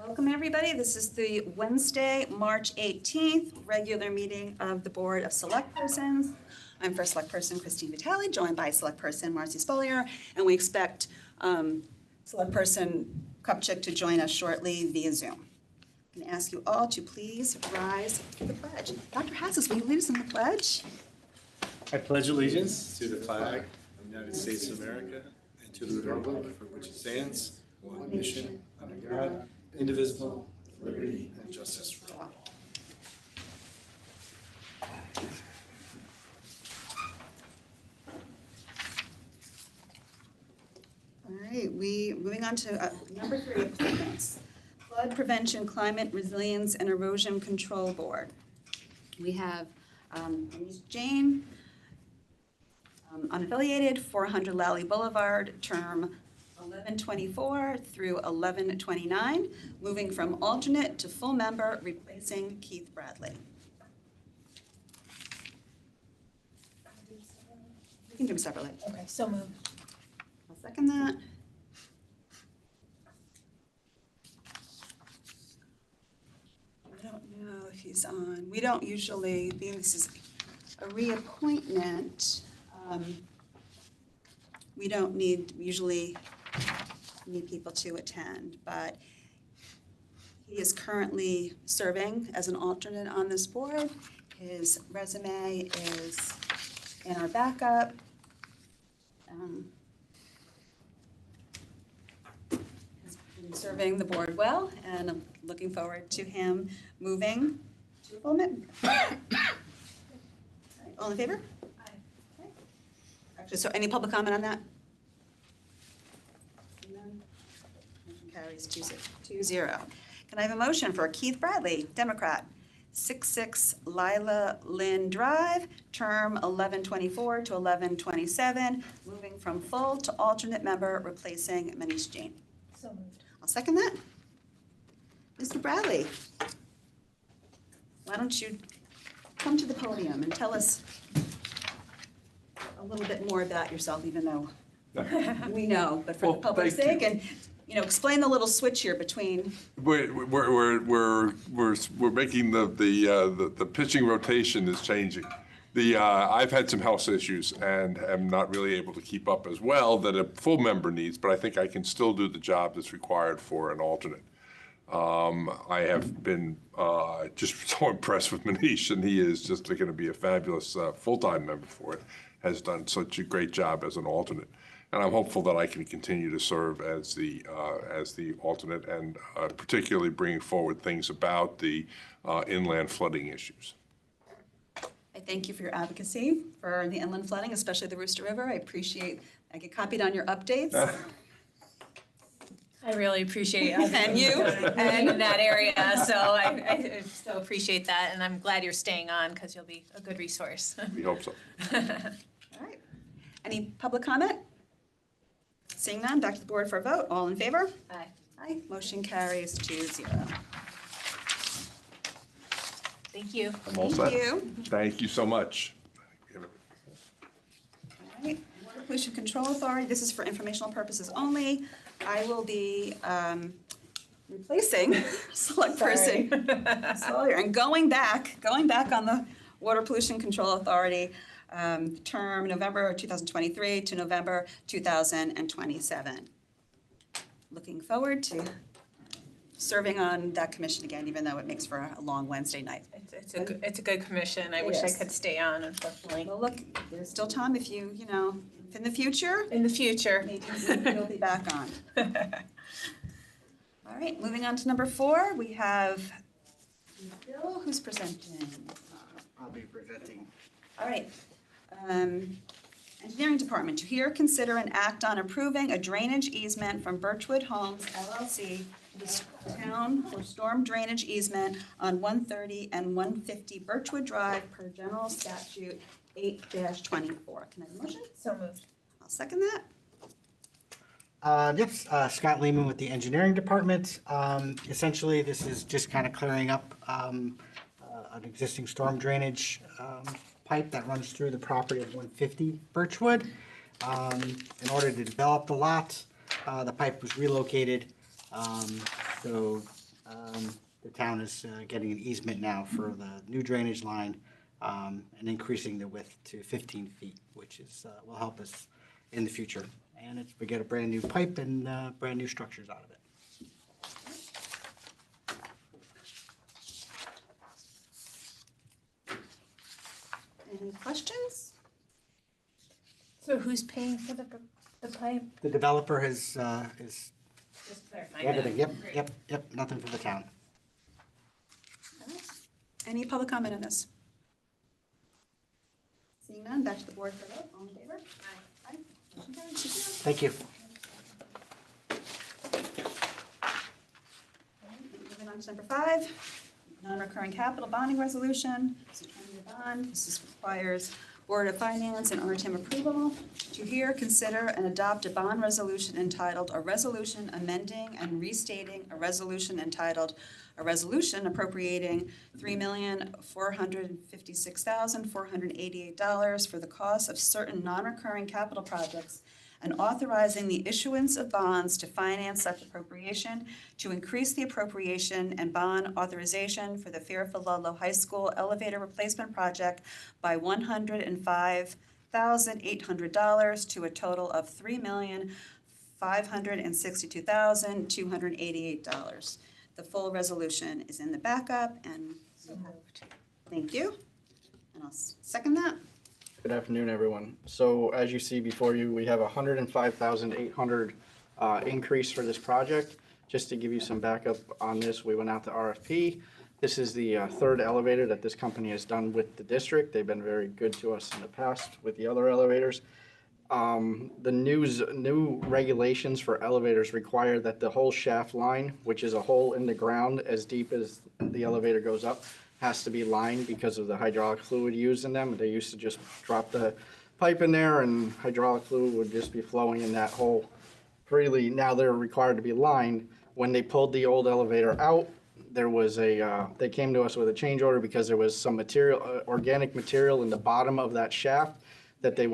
Welcome, everybody. This is the Wednesday, March 18th, regular meeting of the Board of Selectpersons. I'm First Select Person Christine Vitale, joined by Select Person Marcy Spolier, and we expect Select Person Kupchik to join us shortly via Zoom. I'm going to ask you all to please rise to the pledge. Dr. Hassis, will you lead us in the pledge? I pledge allegiance to the flag of the United States of America and to the republic for which it stands, one nation, under God, indivisible, with liberty and justice for all. All right, moving on to number 3, appointments. Flood Prevention, Climate Resilience, and Erosion Control Board. We have Ms. Jane, unaffiliated, 400 Lally Boulevard, term 11/24 through 11/29, moving from alternate to full member, replacing Keith Bradley. We can do them separately. Okay, so moved. I'll second that. I don't know if he's on. We don't usually, being this is a reappointment, we don't usually need people to attend, but he is currently serving as an alternate on this board. His resume is in our backup. He's been serving the board well, and I'm looking forward to him moving to a full member. All in favor? Aye. Okay. Actually, so any public comment on that? None? Motion carries 2-0. Can I have a motion for Keith Bradley, Democrat, 66 Lila Lynn Drive, term 11/24 to 11/27, moving from full to alternate member, replacing Manish Jain? So moved. I'll second that. Mr. Bradley, why don't you come to the podium and tell us a little bit more about yourself, even though we know, but for the public's sake, and explain the little switch here between. We're making the pitching rotation is changing. I've had some health issues and am not really able to keep up as well that a full member needs, but I think I can still do the job that's required for an alternate. I have been just so impressed with Manish, and he is just going to be a fabulous full-time member for it. Has done such a great job as an alternate, and I'm hopeful that I can continue to serve as the alternate, and particularly bring forward things about the inland flooding issues. I thank you for your advocacy for the inland flooding, especially the Rooster River. I get copied on your updates. I really appreciate it. And you. And in that area, so I so appreciate that, and I'm glad you're staying on because you'll be a good resource. We hope so. All right. Any public comment? Seeing none, back to the board for a vote. All in favor? Aye. Aye. Motion carries 2-0. Thank you. I'm all set. Thank you. Thank you so much. All right. Water Pollution Control Authority, this is for informational purposes only. I will be replacing Select Person Sawyer and going back on the Water Pollution Control Authority term November 2023 to November 2027. Looking forward to serving on that commission again, even though it makes for a long Wednesday night. It's a good commission. I It wish I is. could stay on, unfortunately. Well, look, there's still time if if in the future, In the future. maybe you'll be back on. All right, moving on to number 4, we have Bill, who's presenting. I'll be presenting. All right. Engineering Department, to hear, consider, and act on approving a drainage easement from Birchwood Homes LLC to the town for storm drainage easement on 130 and 150 Birchwood Drive per General Statute 8-24. Can I have a motion? So moved. I'll second that. Yes, Scott Lehman with the Engineering Department. Essentially, this is just kind of clearing up an existing storm drainage pipe that runs through the property of 150 Birchwood. In order to develop the lot, the pipe was relocated. So The town is getting an easement now for the new drainage line and increasing the width to 15 feet, which is, will help us in the future. And we get a brand-new pipe and brand-new structures out of it. Any questions? So who's paying for the pipe? The developer is Just clarifying that. everything, Great. yep, nothing for the town. Any public comment on this? Seeing none, back to the board for a vote. All in favor? Aye. Motion carries. 6-0. Thank you. Moving on to number 5, non-recurring capital bonding resolution. This is a 20-year bond. This requires Board of Finance and RTM approval to hear, consider, and adopt a bond resolution entitled, "A Resolution Amending and Restating a Resolution Entitled, a Resolution Appropriating $3,456,488 for the cost of certain non-recurring capital projects and authorizing the issuance of bonds to finance such appropriation, to increase the appropriation and bond authorization for the Fairfield Ludlow High School elevator replacement project by $105,800 to a total of $3,562,288. The full resolution is in the backup, and So moved. thank you. And I'll second that. Good afternoon, everyone. So as you see before you, we have a $105,800 increase for this project. Just to give you some backup on this, we went out to RFP. This is the third elevator that this company has done with the district. They've been very good to us in the past with the other elevators. The new regulations for elevators require that the whole shaft line, which is a hole in the ground as deep as the elevator goes up, has to be lined because of the hydraulic fluid used in them. They used to just drop the pipe in there and hydraulic fluid would just be flowing in that hole freely. Now they're required to be lined. When they pulled the old elevator out, there was they came to us with a change order because there was some material, organic material in the bottom of that shaft that they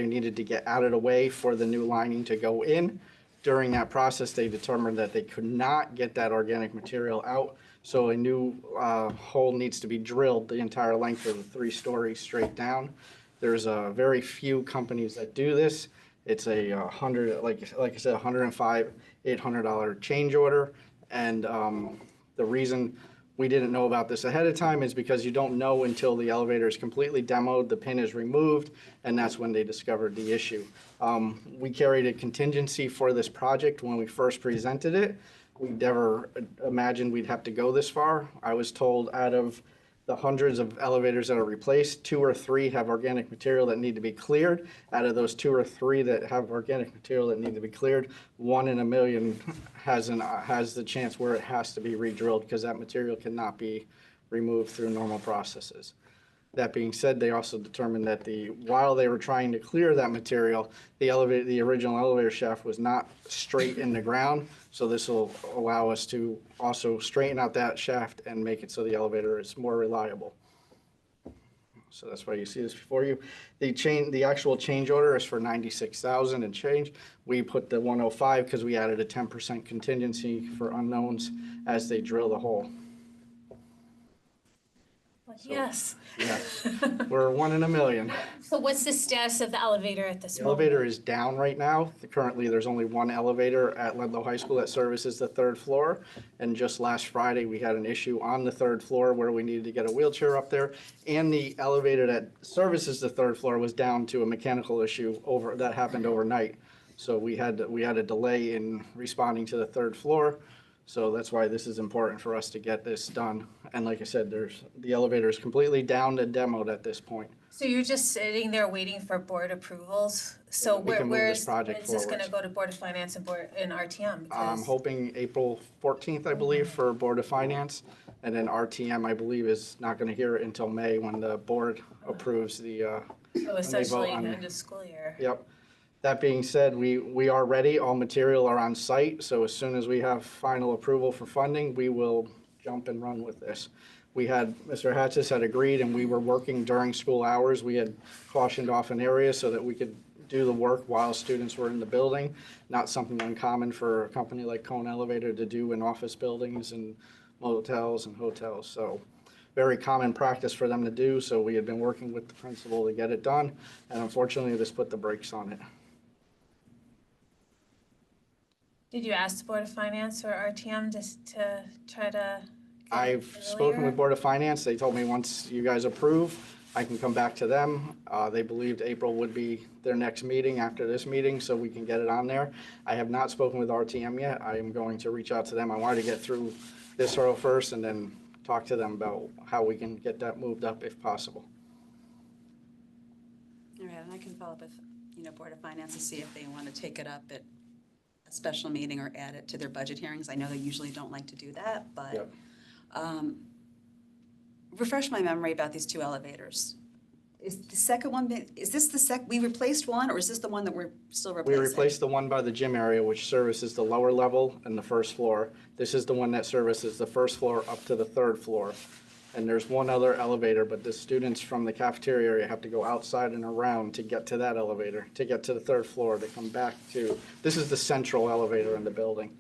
needed to get out of the way for the new lining to go in. During that process, they determined that they could not get that organic material out. So a new hole needs to be drilled the entire length of the 3 stories straight down. There's very few companies that do this. It's a like I said, $105,800 change order. And the reason we didn't know about this ahead of time is because you don't know until the elevator is completely demoed, the pin is removed, and that's when they discovered the issue. We carried a contingency for this project when we first presented it. We never imagined we'd have to go this far. I was told out of the hundreds of elevators that are replaced, 2 or 3 have organic material that need to be cleared. Out of those 2 or 3 that have organic material that need to be cleared, 1 in a million has the chance where it has to be re-drilled because that material cannot be removed through normal processes. That being said, they also determined that while they were trying to clear that material, the original elevator shaft was not straight in the ground. So this will allow us to also straighten out that shaft and make it so the elevator is more reliable. So that's why you see this before you. The actual change order is for $96,000 and change. We put the 105 because we added a 10% contingency for unknowns as they drill the hole. Yes. Yes, we're 1 in a million. So what's the status of the elevator at this The moment? elevator is down right now. Currently, there's only 1 elevator at Ludlow High School that services the 3rd floor. And just last Friday, we had an issue on the 3rd floor where we needed to get a wheelchair up there. And the elevator that services the 3rd floor was down to a mechanical issue that happened overnight. So we had a delay in responding to the 3rd floor. So that's why this is important for us to get this done. And like I said, the elevator is completely down and demoed at this point. So you're just sitting there waiting for board approvals? So We can move this project is this gonna forward. go to Board of Finance and RTM? I'm Because hoping April 14th, I believe, for Board of Finance. And then RTM, I believe, is not going to hear it until May when the board approves the, so essentially on- end of school year. yep. That being said, we are ready. All material are on site. So as soon as we have final approval for funding, we will jump and run with this. Mr. Hatches had agreed and we were working during school hours. We had cautioned off an area so that we could do the work while students were in the building. Not something uncommon for a company like Cone Elevator to do in office buildings and motels and hotels. So very common practice for them to do. So we had been working with the principal to get it done. And unfortunately, this put the brakes on it. Did you ask the Board of Finance or RTM just to try to? get it I've spoken earlier? with Board of Finance. They told me once you guys approve, I can come back to them. They believed April would be their next meeting after this meeting, so we can get it on there. I have not spoken with RTM yet. I am going to reach out to them. I wanted to get through this hurdle first and then talk to them about how we can get that moved up if possible. All right, and I can follow up with, Board of Finance to see if they want to take it up at a special meeting or add it to their budget hearings. I know they usually don't like to do that, but Yep. refresh my memory about these two elevators. Is the second one, is this we replaced one, or is this the one that we're still We replacing? replaced the one by the gym area, which services the lower level and the first floor. This is the one that services the first floor up to the third floor. And there's one other elevator, but the students from the cafeteria area have to go outside and around to get to that elevator, to get to the third floor, to come back to, this is the central elevator in the building.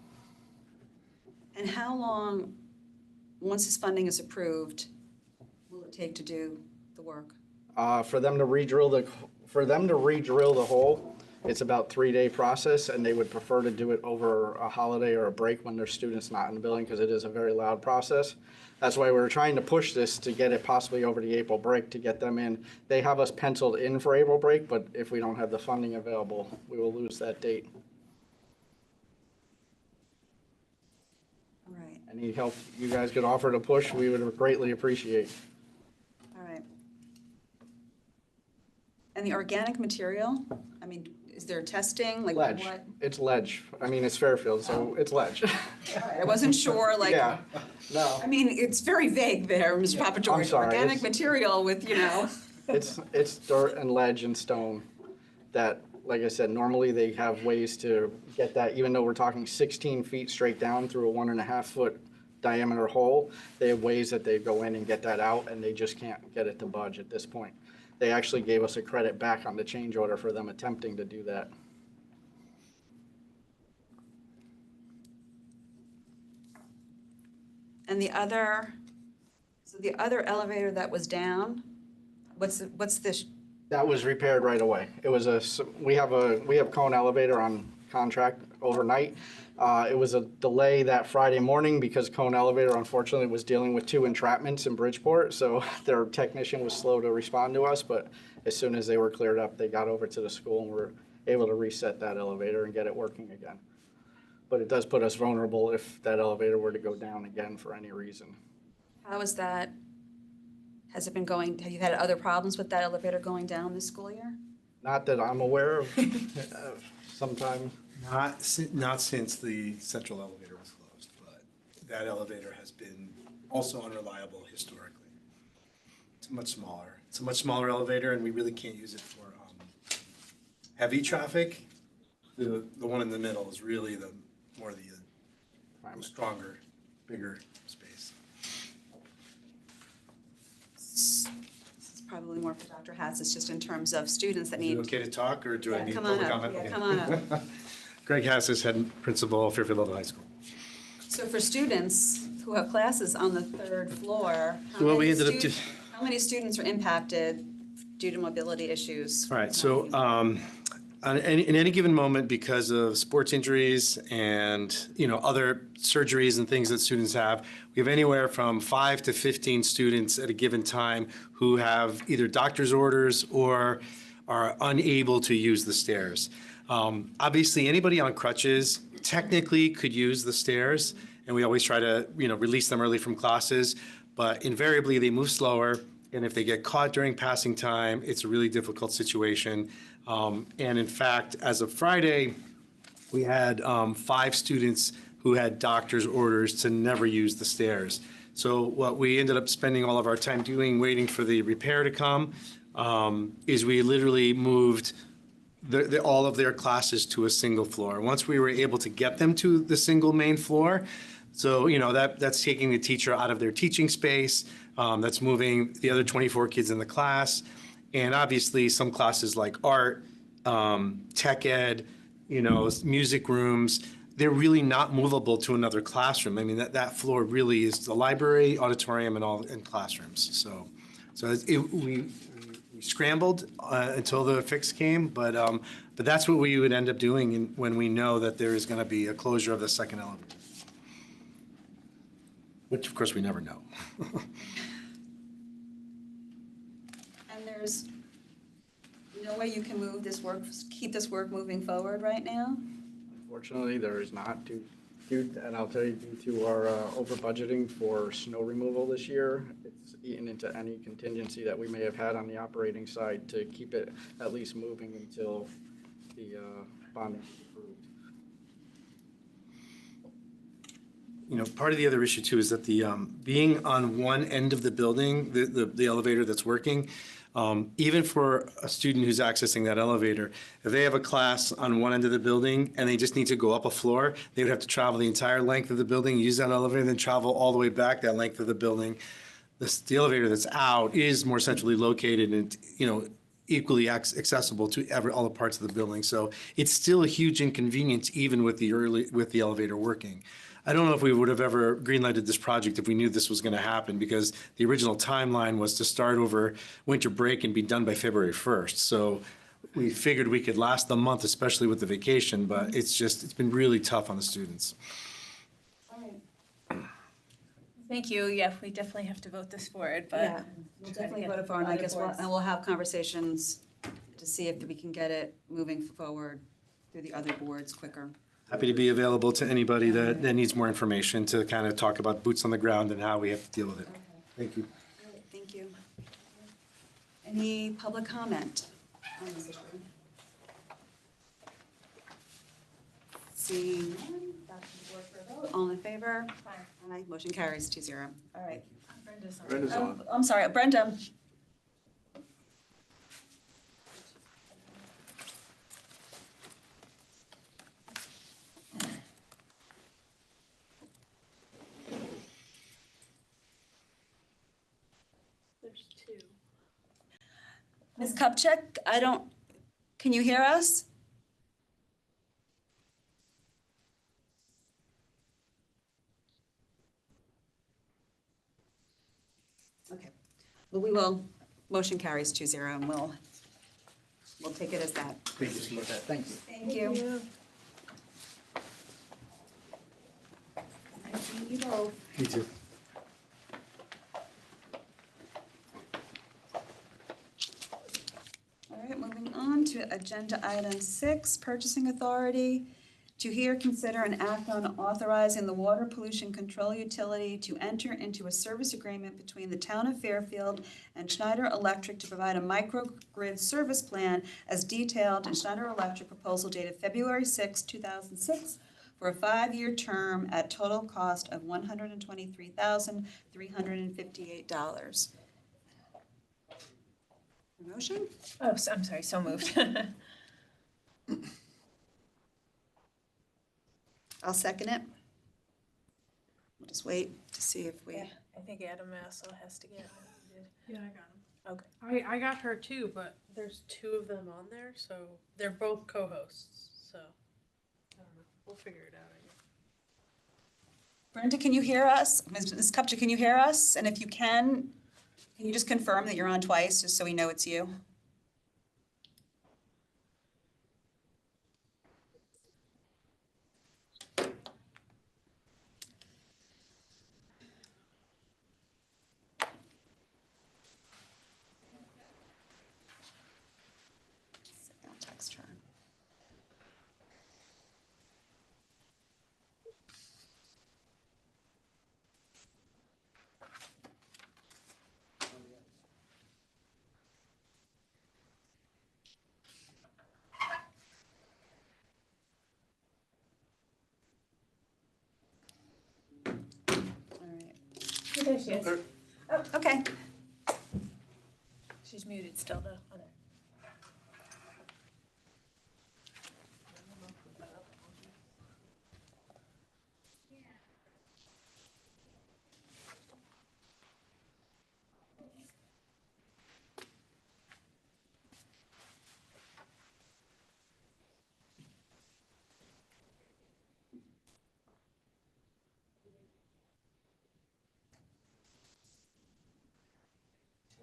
And how long, once this funding is approved, will it take to do the work? For them to re-drill the hole, it's about 3-day process, and they would prefer to do it over a holiday or a break when their students not in the building, because it is a very loud process. That's why we're trying to push this to get it possibly over the April break to get them in. They have us penciled in for April break, but if we don't have the funding available, we will lose that date. All right, Any help you guys could offer to push, we would greatly appreciate. all right. And the organic material, I mean, is there testing, like Ledge, what? it's ledge. I mean, it's Fairfield, so it's ledge. All right, I wasn't sure, like, Yeah, no. I mean, it's very vague there, Mr. Papageorge. I'm sorry, Organic it's- material with, It's dirt and ledge and stone that, like I said, normally they have ways to get that, even though we're talking 16 feet straight down through a 1.5-foot diameter hole, they have ways that they go in and get that out, and they just can't get it to budge at this point. They actually gave us a credit back on the change order for them attempting to do that. and the other elevator that was down, what's this? That was repaired right away. It was we have Cone Elevator on contract overnight. It was a delay that Friday morning because Cone Elevator unfortunately was dealing with 2 entrapments in Bridgeport, so their technician was slow to respond to us, but as soon as they were cleared up, they got over to the school and were able to reset that elevator and get it working again. But it does put us vulnerable if that elevator were to go down again for any reason. How is that? Has it been going, have you had other problems with that elevator going down this school year? Not that I'm aware of. Sometime. Not since the central elevator was closed, but that elevator has been also unreliable historically. It's much smaller. It's a much smaller elevator, and we really can't use it for heavy traffic. The one in the middle is really the stronger, bigger space. This is probably more for Dr. Hatz, it's just in terms of students that Is it need. okay to talk, or do I Yeah, need come on public up. comment? Yeah, Okay. come on up. Greg Hassis, head principal, Fairfield Middle High School. So for students who have classes on the 3rd floor, Well, we ended up how many students are impacted due to mobility issues? All right, so in any given moment, because of sports injuries and, other surgeries and things that students have, we have anywhere from 5 to 15 students at a given time who have either doctor's orders or are unable to use the stairs. Obviously, anybody on crutches technically could use the stairs, and we always try to, release them early from classes, but invariably they move slower, and if they get caught during passing time, it's a really difficult situation. And in fact, as of Friday, we had 5 students who had doctor's orders to never use the stairs. So what we ended up spending all of our time doing, waiting for the repair to come, is we literally moved all of their classes to a single floor. Once we were able to get them to the single main floor, so that's taking the teacher out of their teaching space, that's moving the other 24 kids in the class, and obviously some classes like art, tech ed, music rooms, they're really not movable to another classroom. I mean, that floor really is the library, auditorium, and classrooms. So we scrambled until the fix came, but that's what we would end up doing when we know that there is going to be a closure of the second elevator. Which, of course, we never know. And there's no way you can move this work, keep this work moving forward right now? Unfortunately, there is not and I'll tell you, due to our over budgeting for snow removal this year, it's eaten into any contingency that we may have had on the operating side to keep it at least moving until the bonding is approved. You know, part of the other issue too is that the, being on one end of the building, the elevator that's working, even for a student who's accessing that elevator, if they have a class on one end of the building and they just need to go up a floor, they would have to travel the entire length of the building, use that elevator, then travel all the way back that length of the building. The elevator that's out is more centrally located and, you know, equally accessible to all the parts of the building. So it's still a huge inconvenience even with the elevator working. I don't know if we would have ever greenlighted this project if we knew this was going to happen, because the original timeline was to start over winter break and be done by February 1st. So we figured we could last the month, especially with the vacation, but it's been really tough on the students. Thank you. Yeah, we definitely have to vote this forward, but. Yeah, we'll definitely vote it for, and I guess we'll have conversations to see if we can get it moving forward through the other boards quicker. Happy to be available to anybody that needs more information to kind of talk about boots on the ground and how we have to deal with it. Thank you. All right, thank you. Any public comment on this issue? Seeing none, that can work for a vote. All in favor? Aye. Motion carries 2-0. All right. Brenda's on. I'm sorry, Brenda. There's two. Ms. Kupchak, can you hear us? Okay. Well, we will, motion carries 2-0, and we'll take it as that. Thank you so much. Thank you. Thank you. Nice to meet you both. Me too. All right, moving on to agenda item 6, purchasing authority. To hear, consider, and act on authorizing the Water Pollution Control Utility to enter into a service agreement between the Town of Fairfield and Schneider Electric to provide a microgrid service plan as detailed in Schneider Electric proposal dated February 6, 2006, for a 5-year term at total cost of $123,358. Motion? Oh, I'm sorry, so moved. I'll second it. We'll just wait to see if we. Yeah, I think Adam also has to get one. Yeah, I got them. Okay. I got her too, but there's two of them on there, so they're both co-hosts, so I don't know. We'll figure it out, I guess. Brenda, can you hear us? Ms. Kupchak, can you hear us? And if you can you just confirm that you're on twice, just so we know it's you? I'll text her. There she is. Oh, okay. She's muted still though. Okay.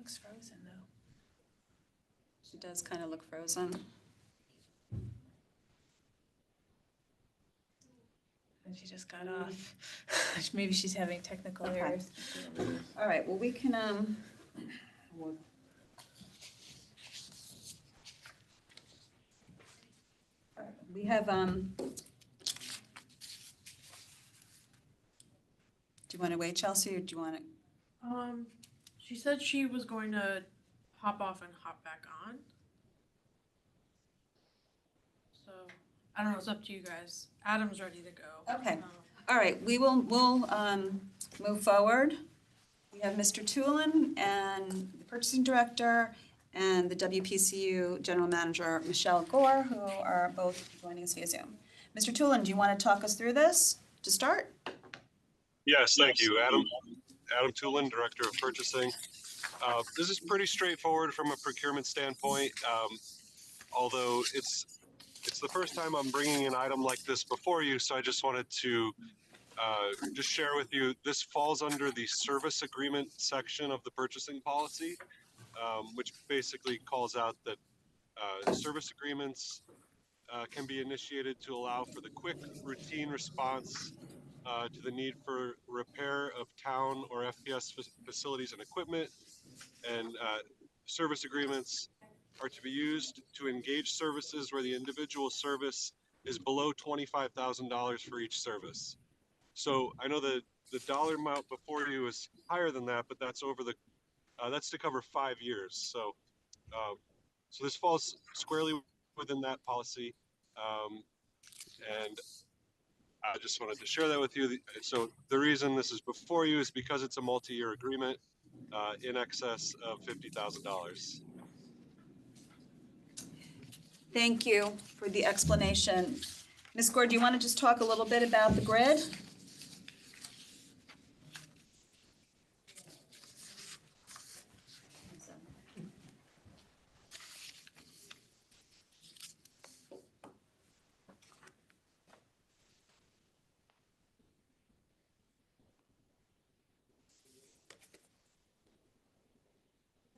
looks frozen though. She does kind of look frozen. And she just got off. Maybe she's having technical Okay. errors. All right, well, we can, we'll- all right, we have, do you want to wait, Chelsea, or do you want to? She said she was going to hop off and hop back on. So, I don't know, it's up to you guys. Adam's ready to go. Okay. All right, we'll move forward. We have Mr. Tulin and the purchasing director and the WPCU general manager, Michelle Gore, who are both joining us via Zoom. Mr. Tulin, do you want to talk us through this to start? Yes, thank you, Adam. Adam Tulin, Director of Purchasing. This is pretty straightforward from a procurement standpoint, although it's the first time I'm bringing an item like this before you, so I just wanted to just share with you, this falls under the service agreement section of the purchasing policy, which basically calls out that service agreements can be initiated to allow for the quick routine response to the need for repair of town or FPS facilities and equipment. And service agreements are to be used to engage services where the individual service is below $25,000 for each service. So I know that the dollar amount before you is higher than that, but that's over the that's to cover 5 years. So so this falls squarely within that policy, and I just wanted to share that with you. So the reason this is before you is because it's a multi-year agreement in excess of $50,000. Thank you for the explanation. Ms. Gore, do you want to just talk a little bit about the grid?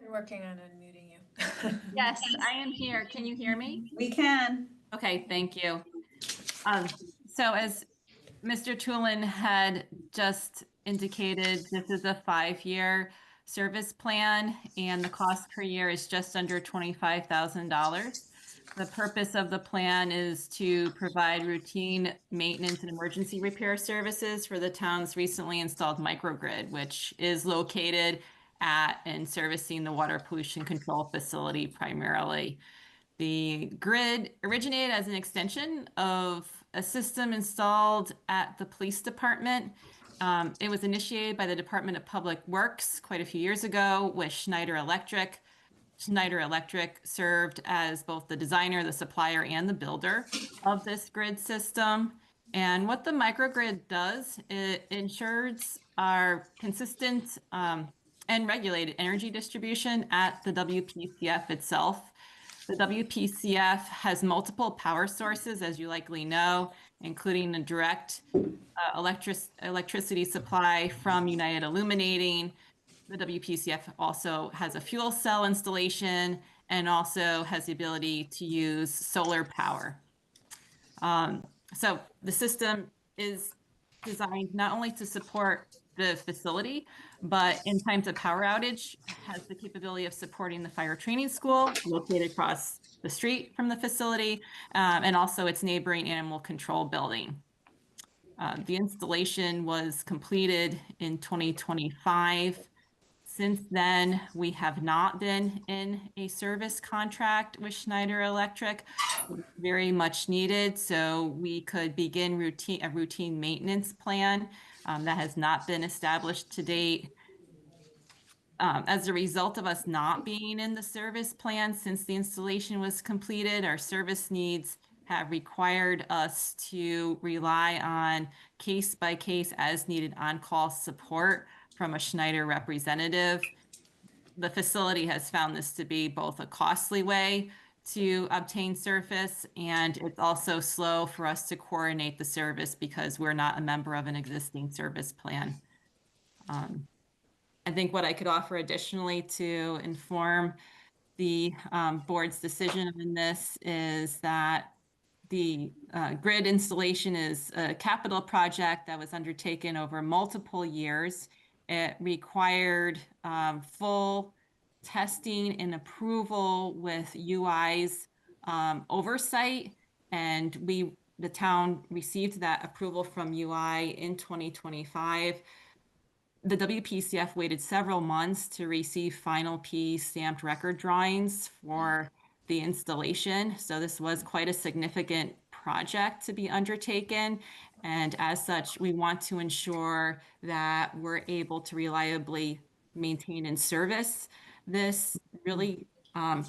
We're working on unmuting you. Yes, I am here. Can you hear me? We can. Okay, thank you. So as Mr. Tulin had just indicated, this is a 5-year service plan and the cost per year is just under $25,000. The purpose of the plan is to provide routine maintenance and emergency repair services for the town's recently installed microgrid, which is located at and servicing the water pollution control facility primarily. The grid originated as an extension of a system installed at the police department. It was initiated by the Department of Public Works quite a few years ago with Schneider Electric. Schneider Electric served as both the designer, the supplier, and the builder of this grid system. And what the microgrid does, it ensures our consistent and regulated energy distribution at the WPCF itself. The WPCF has multiple power sources, as you likely know, including a direct electricity supply from United Illuminating. The WPCF also has a fuel cell installation and also has the ability to use solar power. So the system is designed not only to support the facility, but in times of power outage, has the capability of supporting the fire training school located across the street from the facility, and also its neighboring animal control building. The installation was completed in 2025. Since then, we have not been in a service contract with Schneider Electric. Very much needed, so we could begin a routine maintenance plan that has not been established to date. As a result of us not being in the service plan since the installation was completed, our service needs have required us to rely on case-by-case as needed on-call support from a Schneider representative. The facility has found this to be both a costly way to obtain service, and it's also slow for us to coordinate the service because we're not a member of an existing service plan. I think what I could offer additionally to inform the board's decision on this is that the grid installation is a capital project that was undertaken over multiple years. It required full testing and approval with UI's oversight, and the town received that approval from UI in 2025. The WPCF waited several months to receive final P stamped record drawings for the installation. So this was quite a significant project to be undertaken. And as such, we want to ensure that we're able to reliably maintain and service this really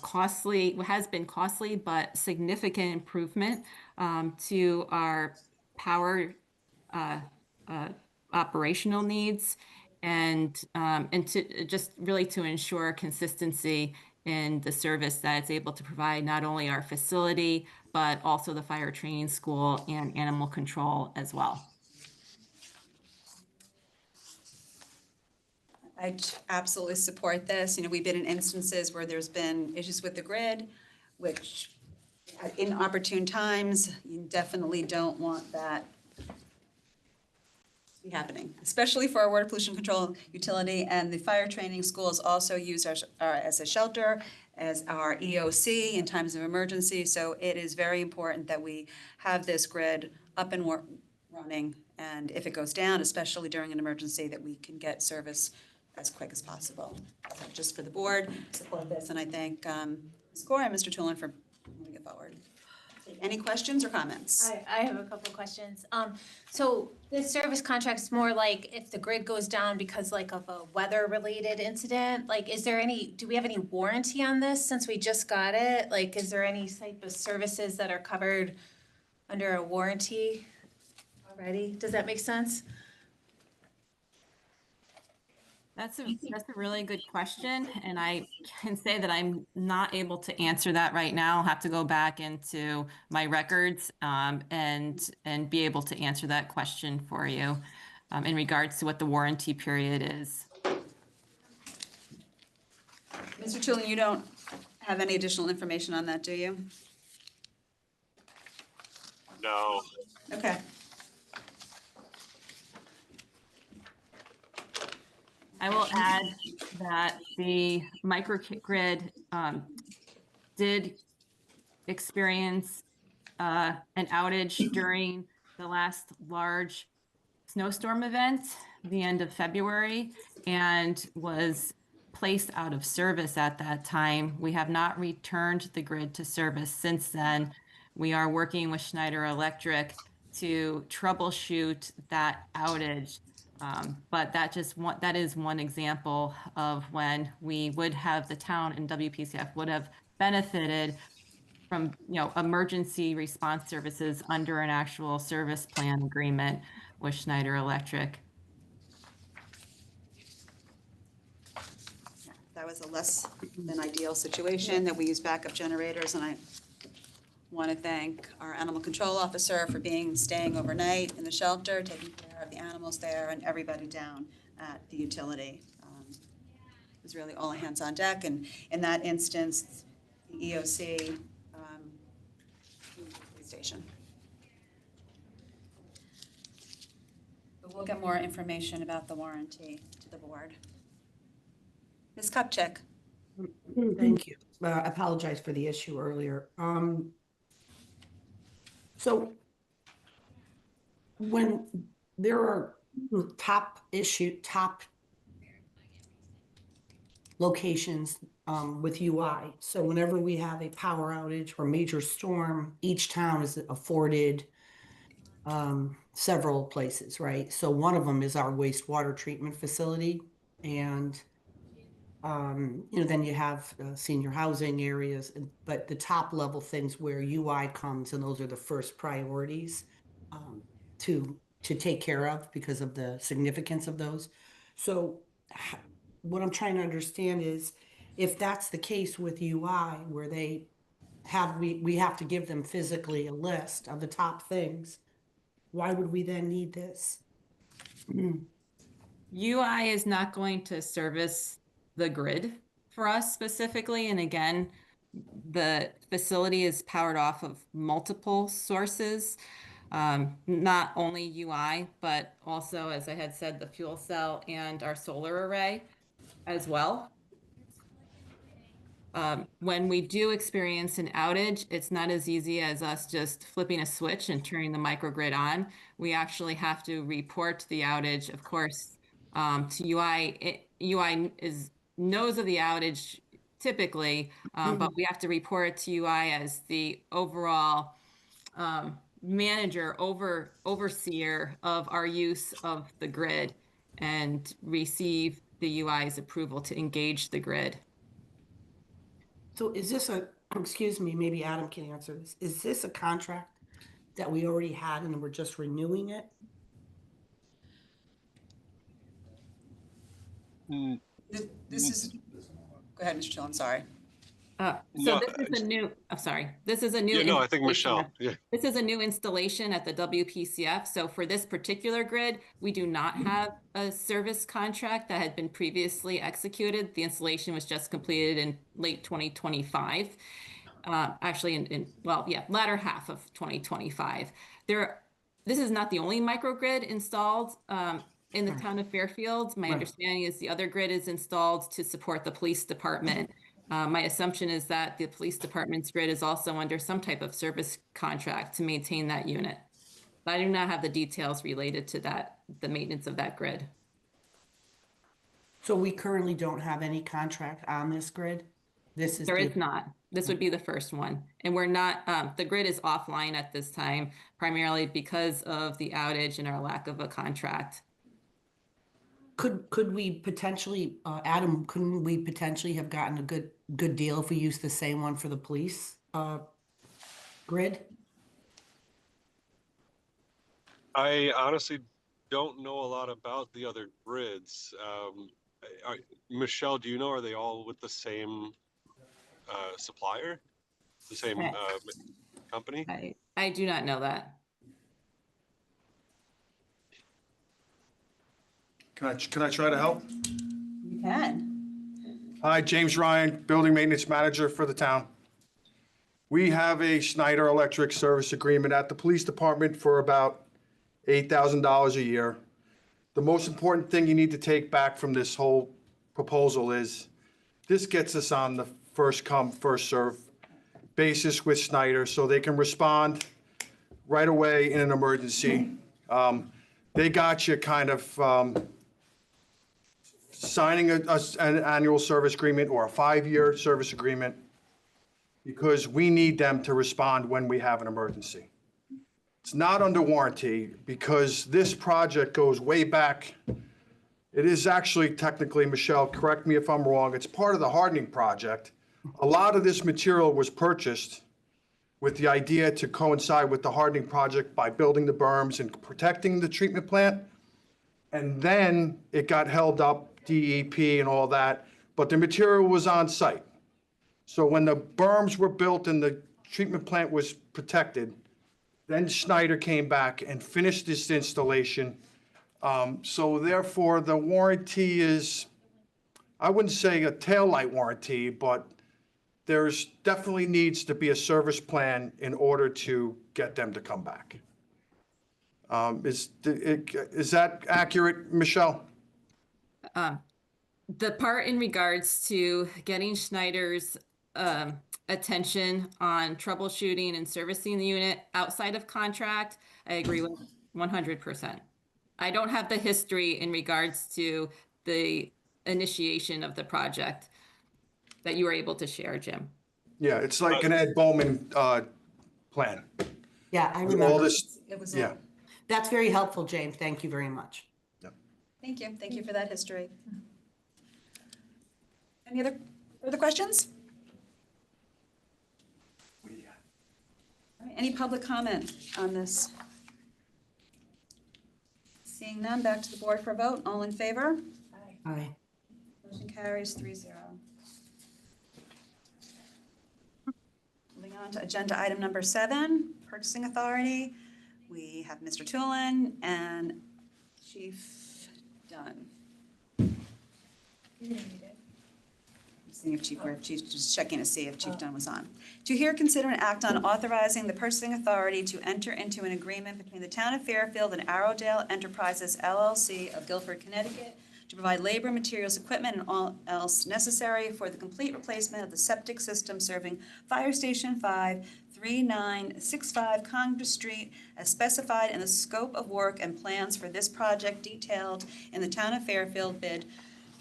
costly, has been costly, but significant improvement to our power operational needs, and to just really to ensure consistency in the service that it's able to provide not only our facility, but also the fire training school and animal control as well. I absolutely support this. You know, we've been in instances where there's been issues with the grid, which at inopportune times, you definitely don't want that to be happening, especially for our water pollution control utility. And the fire training schools also use our as a shelter, as our EOC in times of emergency. So it is very important that we have this grid up and running. And if it goes down, especially during an emergency, that we can get service as quick as possible. So just for the board, support this, and I thank Ms. Gore and Mr. Tulin for moving it forward. Any questions or comments? I have a couple of questions. So this service contract is more like if the grid goes down because like of a weather-related incident, like do we have any warranty on this since we just got it? Like, is there any type of services that are covered under a warranty already? Does that make sense? That's a really good question, and I can say that I'm not able to answer that right now. I'll have to go back into my records and be able to answer that question for you in regards to what the warranty period is. Mr. Tulin, you don't have any additional information on that, do you? No. Okay. I will add that the microgrid did experience an outage during the last large snowstorm event, the end of February, and was placed out of service at that time. We have not returned the grid to service since then. We are working with Schneider Electric to troubleshoot that outage. But that is one example of when we would have, the town and WPCF would have benefited from, emergency response services under an actual service plan agreement with Schneider Electric. That was a less than ideal situation, that we use backup generators, and I want to thank our animal control officer for staying overnight in the shelter, taking care of the animals there, and everybody down at the utility. It was really all hands on deck, and in that instance, the EOC police station. But we'll get more information about the warranty to the board. Ms. Kupchak. Thank you. I apologize for the issue earlier. So when there are top locations with UI, so whenever we have a power outage or major storm, each town is afforded several places, right? So one of them is our wastewater treatment facility, and then you have senior housing areas, but the top level things where UI comes, and those are the first priorities to take care of because of the significance of those. So what I'm trying to understand is, if that's the case with UI, where we have to give them physically a list of the top things, why would we then need this? UI is not going to service the grid for us specifically. And again, the facility is powered off of multiple sources, not only UI, but also, as I had said, the fuel cell and our solar array as well. When we do experience an outage, it's not as easy as us just flipping a switch and turning the microgrid on. We actually have to report the outage, of course, to UI. UI knows of the outage typically, but we have to report it to UI as the overall manager, overseer of our use of the grid, and receive the UI's approval to engage the grid. So is this a, excuse me, maybe Adam can answer this. Is this a contract that we already had and we're just renewing it? This is, go ahead, Mr. Chill, I'm sorry. So No, this is a new, I'm sorry, this is a new. Yeah, no, I think installation. Michelle, yeah. This is a new installation at the WPCF. So for this particular grid, we do not have a service contract that had been previously executed. The installation was just completed in late 2025. Actually latter half of 2025. This is not the only microgrid installed in the town of Fairfield. My understanding is the other grid is installed to support the police department. My assumption is that the police department's grid is also under some type of service contract to maintain that unit. But I do not have the details related to that, the maintenance of that grid. So we currently don't have any contract on this grid? There is not. This would be the first one. And we're not, the grid is offline at this time, primarily because of the outage and our lack of a contract. Could we potentially, Adam, couldn't we potentially have gotten a good deal if we used the same one for the police grid? I honestly don't know a lot about the other grids. Michelle, do you know, are they all with the same supplier? The same company? I do not know that. Can I try to help? You can. Hi, James Ryan, Building Maintenance Manager for the town. We have a Schneider Electric service agreement at the police department for about $8,000 a year. The most important thing you need to take back from this whole proposal is this gets us on the first come, first serve basis with Schneider, so they can respond right away in an emergency. They got you kind of signing an annual service agreement or a 5-year service agreement because we need them to respond when we have an emergency. It's not under warranty because this project goes way back. It is actually technically, Michelle, correct me if I'm wrong, it's part of the hardening project. A lot of this material was purchased with the idea to coincide with the hardening project by building the berms and protecting the treatment plant. And then it got held up, DEP and all that, but the material was on site. So when the berms were built and the treatment plant was protected, then Schneider came back and finished this installation. So therefore, the warranty is, I wouldn't say a taillight warranty, but there's definitely needs to be a service plan in order to get them to come back. Is that accurate, Michelle? The part in regards to getting Schneider's attention on troubleshooting and servicing the unit outside of contract, I agree with 100%. I don't have the history in regards to the initiation of the project that you were able to share, Jim. Yeah, it's like an Ed Bowman plan. Yeah, I All remember. this, It was, yeah. That's very helpful, James. Thank you very much. thank you for that history. Any other further questions? All right, any public comment on this? Seeing none, back to the board for a vote. All in favor? Aye. Motion carries 3-0. Moving on to agenda item number 7, purchasing authority. We have Mr. Tulin and Chief Dunn. Seeing if Chief, just checking to see if Chief Dunn was on. To hear, consider, and act on authorizing the purchasing authority to enter into an agreement between the Town of Fairfield and Arrowdale Enterprises LLC of Guilford, Connecticut, to provide labor, materials, equipment, and all else necessary for the complete replacement of the septic system serving Fire Station 5, 3965 Congress Street, as specified in the scope of work and plans for this project detailed in the Town of Fairfield bid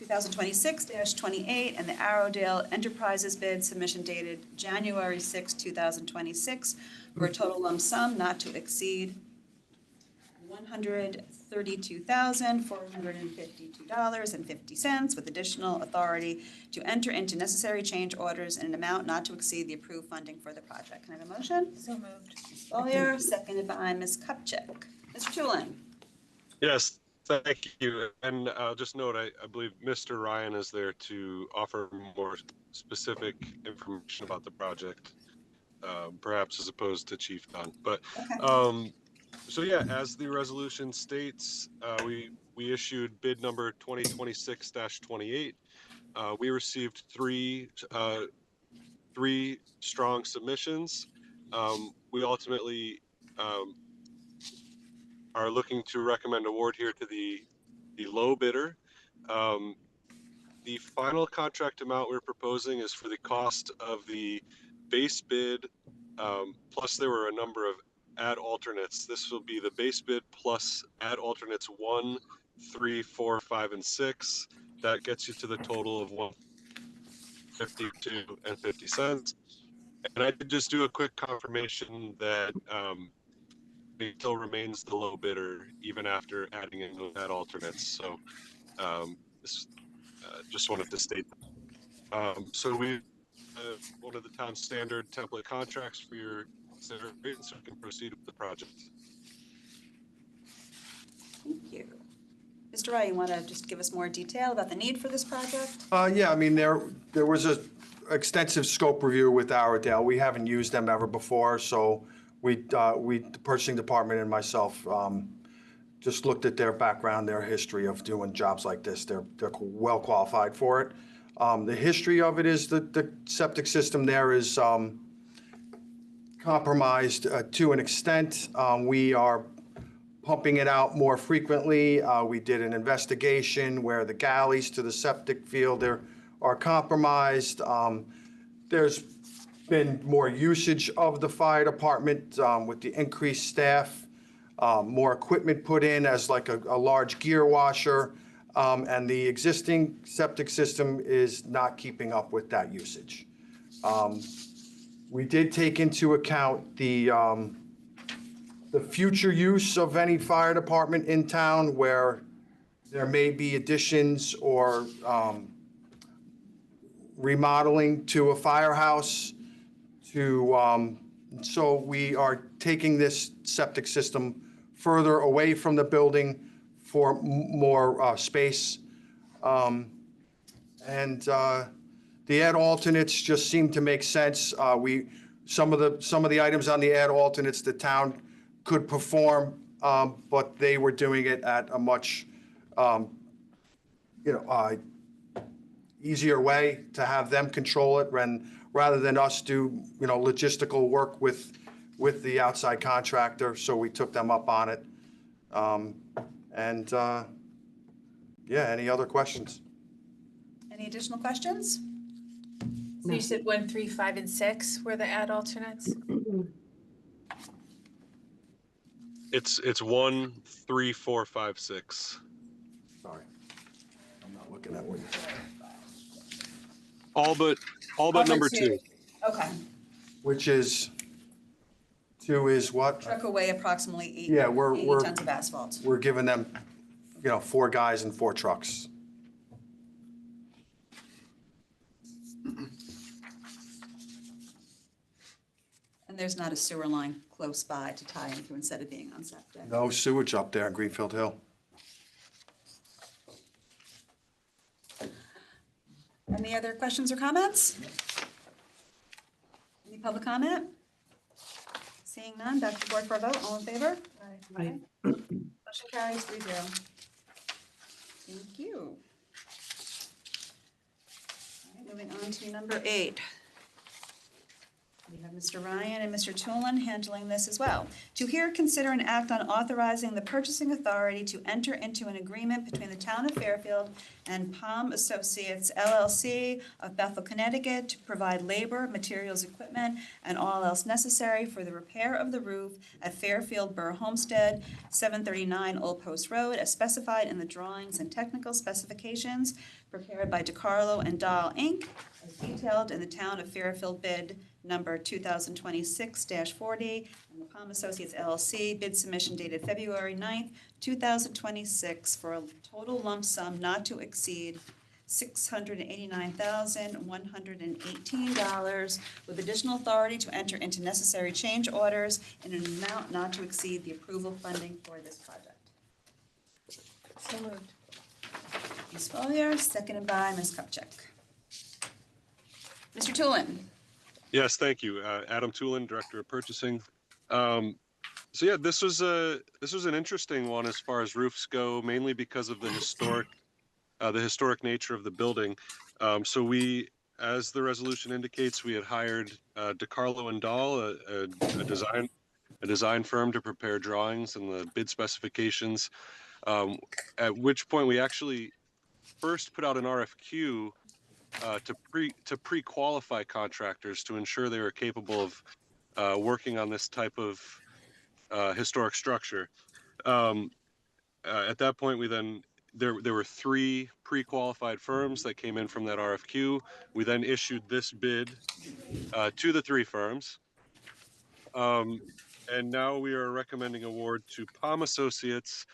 2026-28 and the Arrowdale Enterprises bid submission dated January 6, 2026, for a total lump sum not to exceed $132,452.50, with additional authority to enter into necessary change orders in an amount not to exceed the approved funding for the project. Can I have a motion? So moved. Ms. Follier, seconded by Ms. Kupchak. Mr. Tulin? Yes, thank you. And just note, I believe Mr. Ryan is there to offer more specific information about the project, perhaps as opposed to Chief Dunn. But Okay. so yeah, as the resolution states, we issued bid number 2026-28. We received three strong submissions. We ultimately are looking to recommend award here to the low bidder. The final contract amount we're proposing is for the cost of the base bid, plus there were a number of add alternates. This will be the base bid plus add alternates 1, 3, 4, 5, and 6. That gets you to the total of $152.50. And I did just do a quick confirmation that it still remains the low bidder even after adding in those add alternates. So this just wanted to state that. So we one of the town's standard template contracts for your consideration, so we can proceed with the project. Thank you. Mr. Wright, you want to just give us more detail about the need for this project? Yeah, I mean, there was a extensive scope review with Arrowdale. We haven't used them ever before, so the purchasing department and myself, just looked at their background, their history of doing jobs like this. They're well qualified for it. The history of it is that the septic system there is compromised to an extent. We are pumping it out more frequently. We did an investigation where the galleys to the septic field are compromised. There's been more usage of the fire department with the increased staff, more equipment put in as like a large gear washer, and the existing septic system is not keeping up with that usage. We did take into account the future use of any fire department in town where there may be additions or remodeling to a firehouse. So we are taking this septic system further away from the building for more space. The add alternates just seem to make sense. Some of the items on the add alternates the town could perform, but they were doing it at a much easier way to have them control it rather than us do logistical work with the outside contractor. So we took them up on it. Any other questions? Any additional questions? So you said 1, 3, 5, and 6 were the add alternates? It's 1, 3, 4, 5, 6. Sorry, I'm not looking at what you said. All but number 2. Okay. Which is, 2 is what? Truck away approximately 80 Yeah, we're tons of asphalt. We're giving them, 4 guys and 4 trucks. And there's not a sewer line close by to tie into instead of being on septic. No sewage up there in Greenfield Hill. Any other questions or comments? Any public comment? Seeing none, back to the board for a vote. All in favor? Aye. Motion carries 3-0. Thank you. moving on to number 8. We have Mr. Ryan and Mr. Toolin handling this as well. To hear, consider, and act on authorizing the purchasing authority to enter into an agreement between the town of Fairfield and Palm Associates LLC of Bethel, Connecticut to provide labor, materials, equipment, and all else necessary for the repair of the roof at Fairfield Burr Homestead, 739 Old Post Road, as specified in the drawings and technical specifications prepared by DeCarlo and Dahl, Inc., as detailed in the town of Fairfield bid number 2026-40, and the Palm Associates LLC bid submission dated February 9th, 2026, for a total lump sum not to exceed $689,118, with additional authority to enter into necessary change orders in an amount not to exceed the approval funding for this project. So moved. Ms. Follier, seconded by Ms. Kupchak. Mr. Toolin. Yes, thank you. Adam Toolin, Director of Purchasing. So yeah, this was an interesting one as far as roofs go, mainly because of the historic nature of the building. So we, as the resolution indicates, we had hired DeCarlo and Dahl, a design firm, to prepare drawings and the bid specifications. At which point we actually first put out an RFQ to pre-qualify contractors to ensure they were capable of working on this type of historic structure. At that point, there were 3 pre-qualified firms that came in from that RFQ. We then issued this bid to the 3 firms. And now we are recommending award to Palm Associates.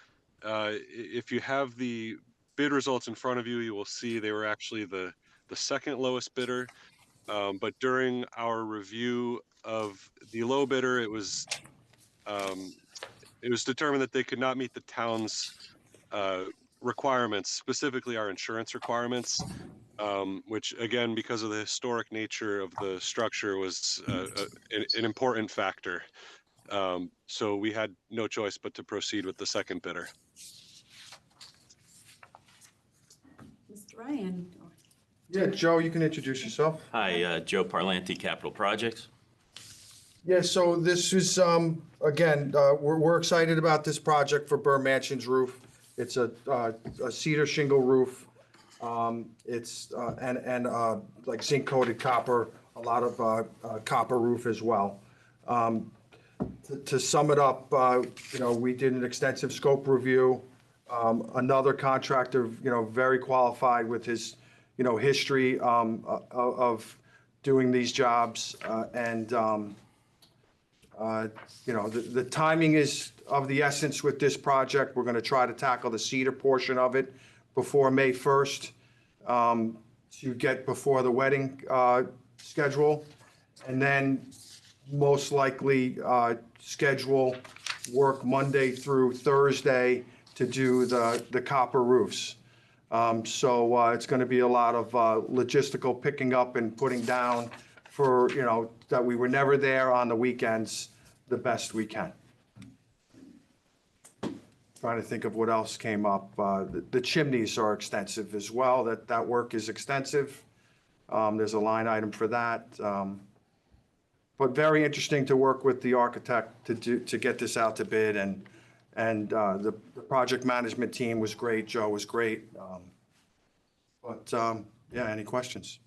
If you have the bid results in front of you, you will see they were actually the second lowest bidder. But during our review of the low bidder, it was determined that they could not meet the town's requirements, specifically our insurance requirements, which again, because of the historic nature of the structure, was an important factor. So we had no choice but to proceed with the second bidder. Mr. Ryan. Yeah, Joe, you can introduce yourself. Hi, Joe Parlanti, Capital Projects. Yeah, so this is, again, we're excited about this project for Burr Mansion's roof. It's a cedar shingle roof. It's, like zinc coated copper, a lot of copper roof as well. To sum it up, we did an extensive scope review. Another contractor, very qualified with his, history of doing these jobs. The timing is of the essence with this project. We're going to try to tackle the cedar portion of it before May 1st to get before the wedding schedule. And then most likely schedule work Monday through Thursday to do the copper roofs. So it's going to be a lot of logistical picking up and putting down for, that we were never there on the weekends the best we can. Trying to think of what else came up. The chimneys are extensive as well. That work is extensive. There's a line item for that. But very interesting to work with the architect to get this out to bid, and the project management team was great. Joe was great. Yeah, any questions?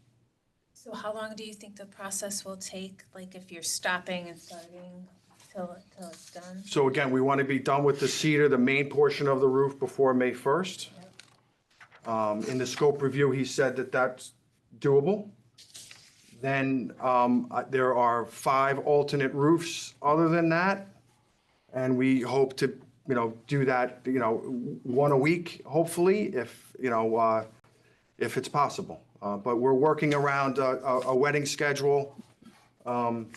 So how long do you think the process will take, like if you're stopping and starting till it's done? So again, we want to be done with the cedar, the main portion of the roof, before May 1st. In the scope review, he said that that's doable. Then there are 5 alternate roofs other than that, and we hope to, do that, 1 a week, hopefully, if it's possible. But we're working around a wedding schedule, and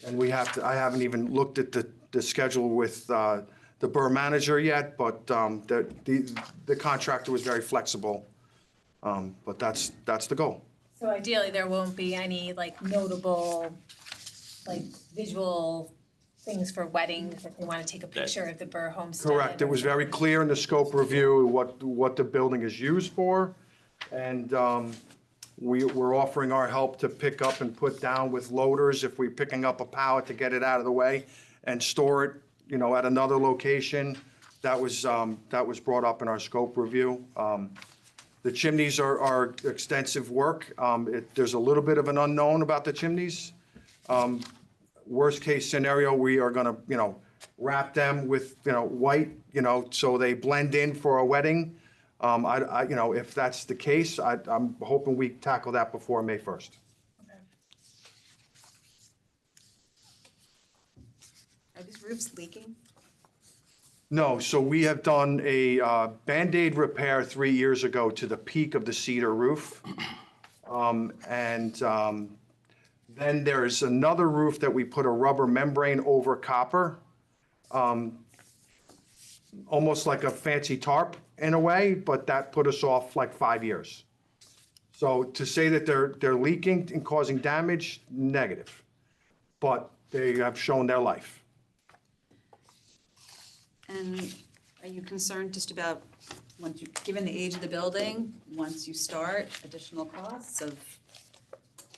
I haven't even looked at the schedule with the Burr manager yet, but the contractor was very flexible. But that's the goal. So ideally, there won't be any notable, visual things for weddings if they want to take a picture of the Burr homestead. Correct. It was very clear in the scope review what the building is used for. And We're offering our help to pick up and put down with loaders if we're picking up a pallet to get it out of the way and store it, at another location. That was brought up in our scope review. The chimneys are extensive work. There's a little bit of an unknown about the chimneys. Worst case scenario, we are gonna, wrap them with, white, so they blend in for a wedding. If that's the case, I'm hoping we tackle that before May 1st. Are these roofs leaking? No, so we have done a Band-Aid repair 3 years ago to the peak of the cedar roof. Then there's another roof that we put a rubber membrane over copper, almost like a fancy tarp in a way, but that put us off like 5 years. So to say that they're leaking and causing damage, negative, but they have shown their life. And are you concerned just about, given the age of the building, once you start, additional costs of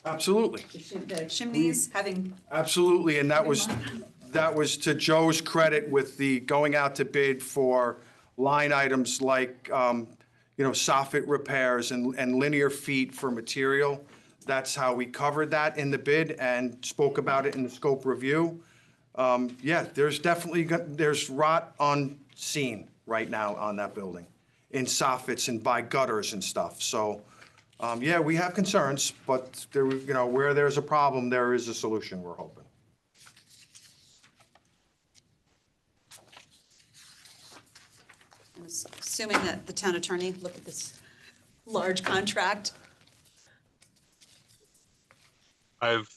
Absolutely. the chimneys having? Absolutely, and that was to Joe's credit with the going out to bid for line items like, soffit repairs and linear feet for material. That's how we covered that in the bid and spoke about it in the scope review. There's definitely, there's rot on scene right now on that building in soffits and by gutters and stuff. So, we have concerns, but there, where there's a problem, there is a solution, we're hoping. I'm assuming that the town attorney looked at this large contract. I've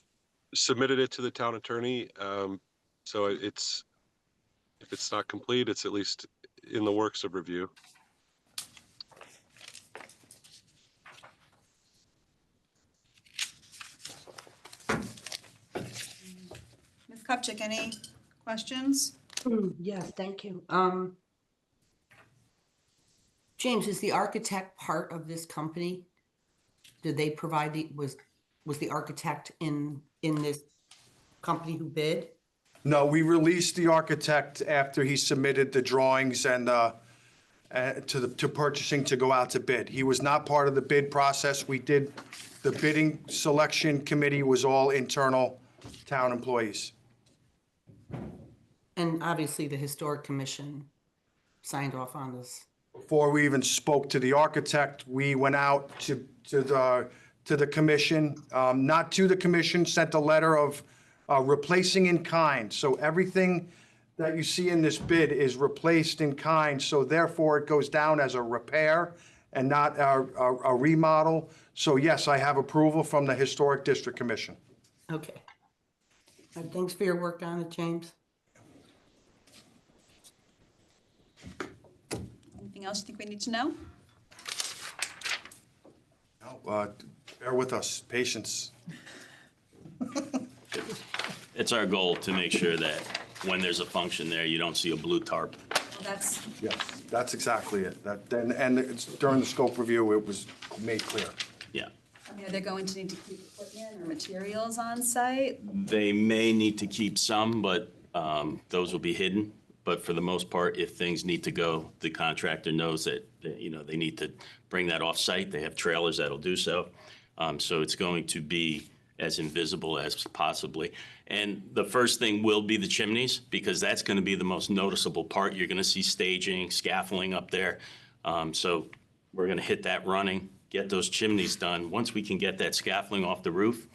submitted it to the town attorney, so if it's not complete, it's at least in the works of review. Ms. Kupchak, any questions? Yes, thank you. James, is the architect part of this company? Did they provide was the architect in this company who bid? No, we released the architect after he submitted the drawings and to purchasing to go out to bid. He was not part of the bid process. The bidding selection committee was all internal town employees. And obviously the historic commission signed off on this. Before we even spoke to the architect, we went out to the commission, not to the commission, sent a letter of replacing in kind. So everything that you see in this bid is replaced in kind, so therefore it goes down as a repair and not a remodel. So yes, I have approval from the Historic District Commission. Okay. Thanks for your work on it, James. Anything else you think we need to know? No, bear with us, patience. It's our goal to make sure that when there's a function there, you don't see a blue tarp. That's, Yes, that's exactly it. And it's during the scope review, it was made clear. Yeah. I mean, are they going to need to keep equipment or materials on site? They may need to keep some, but those will be hidden. But for the most part, if things need to go, the contractor knows that, they need to bring that off-site. They have trailers that'll do so. So it's going to be as invisible as possibly. And the first thing will be the chimneys, because that's going to be the most noticeable part. You're going to see staging, scaffolding up there. So we're going to hit that running, get those chimneys done. Once we can get that scaffolding off the roof,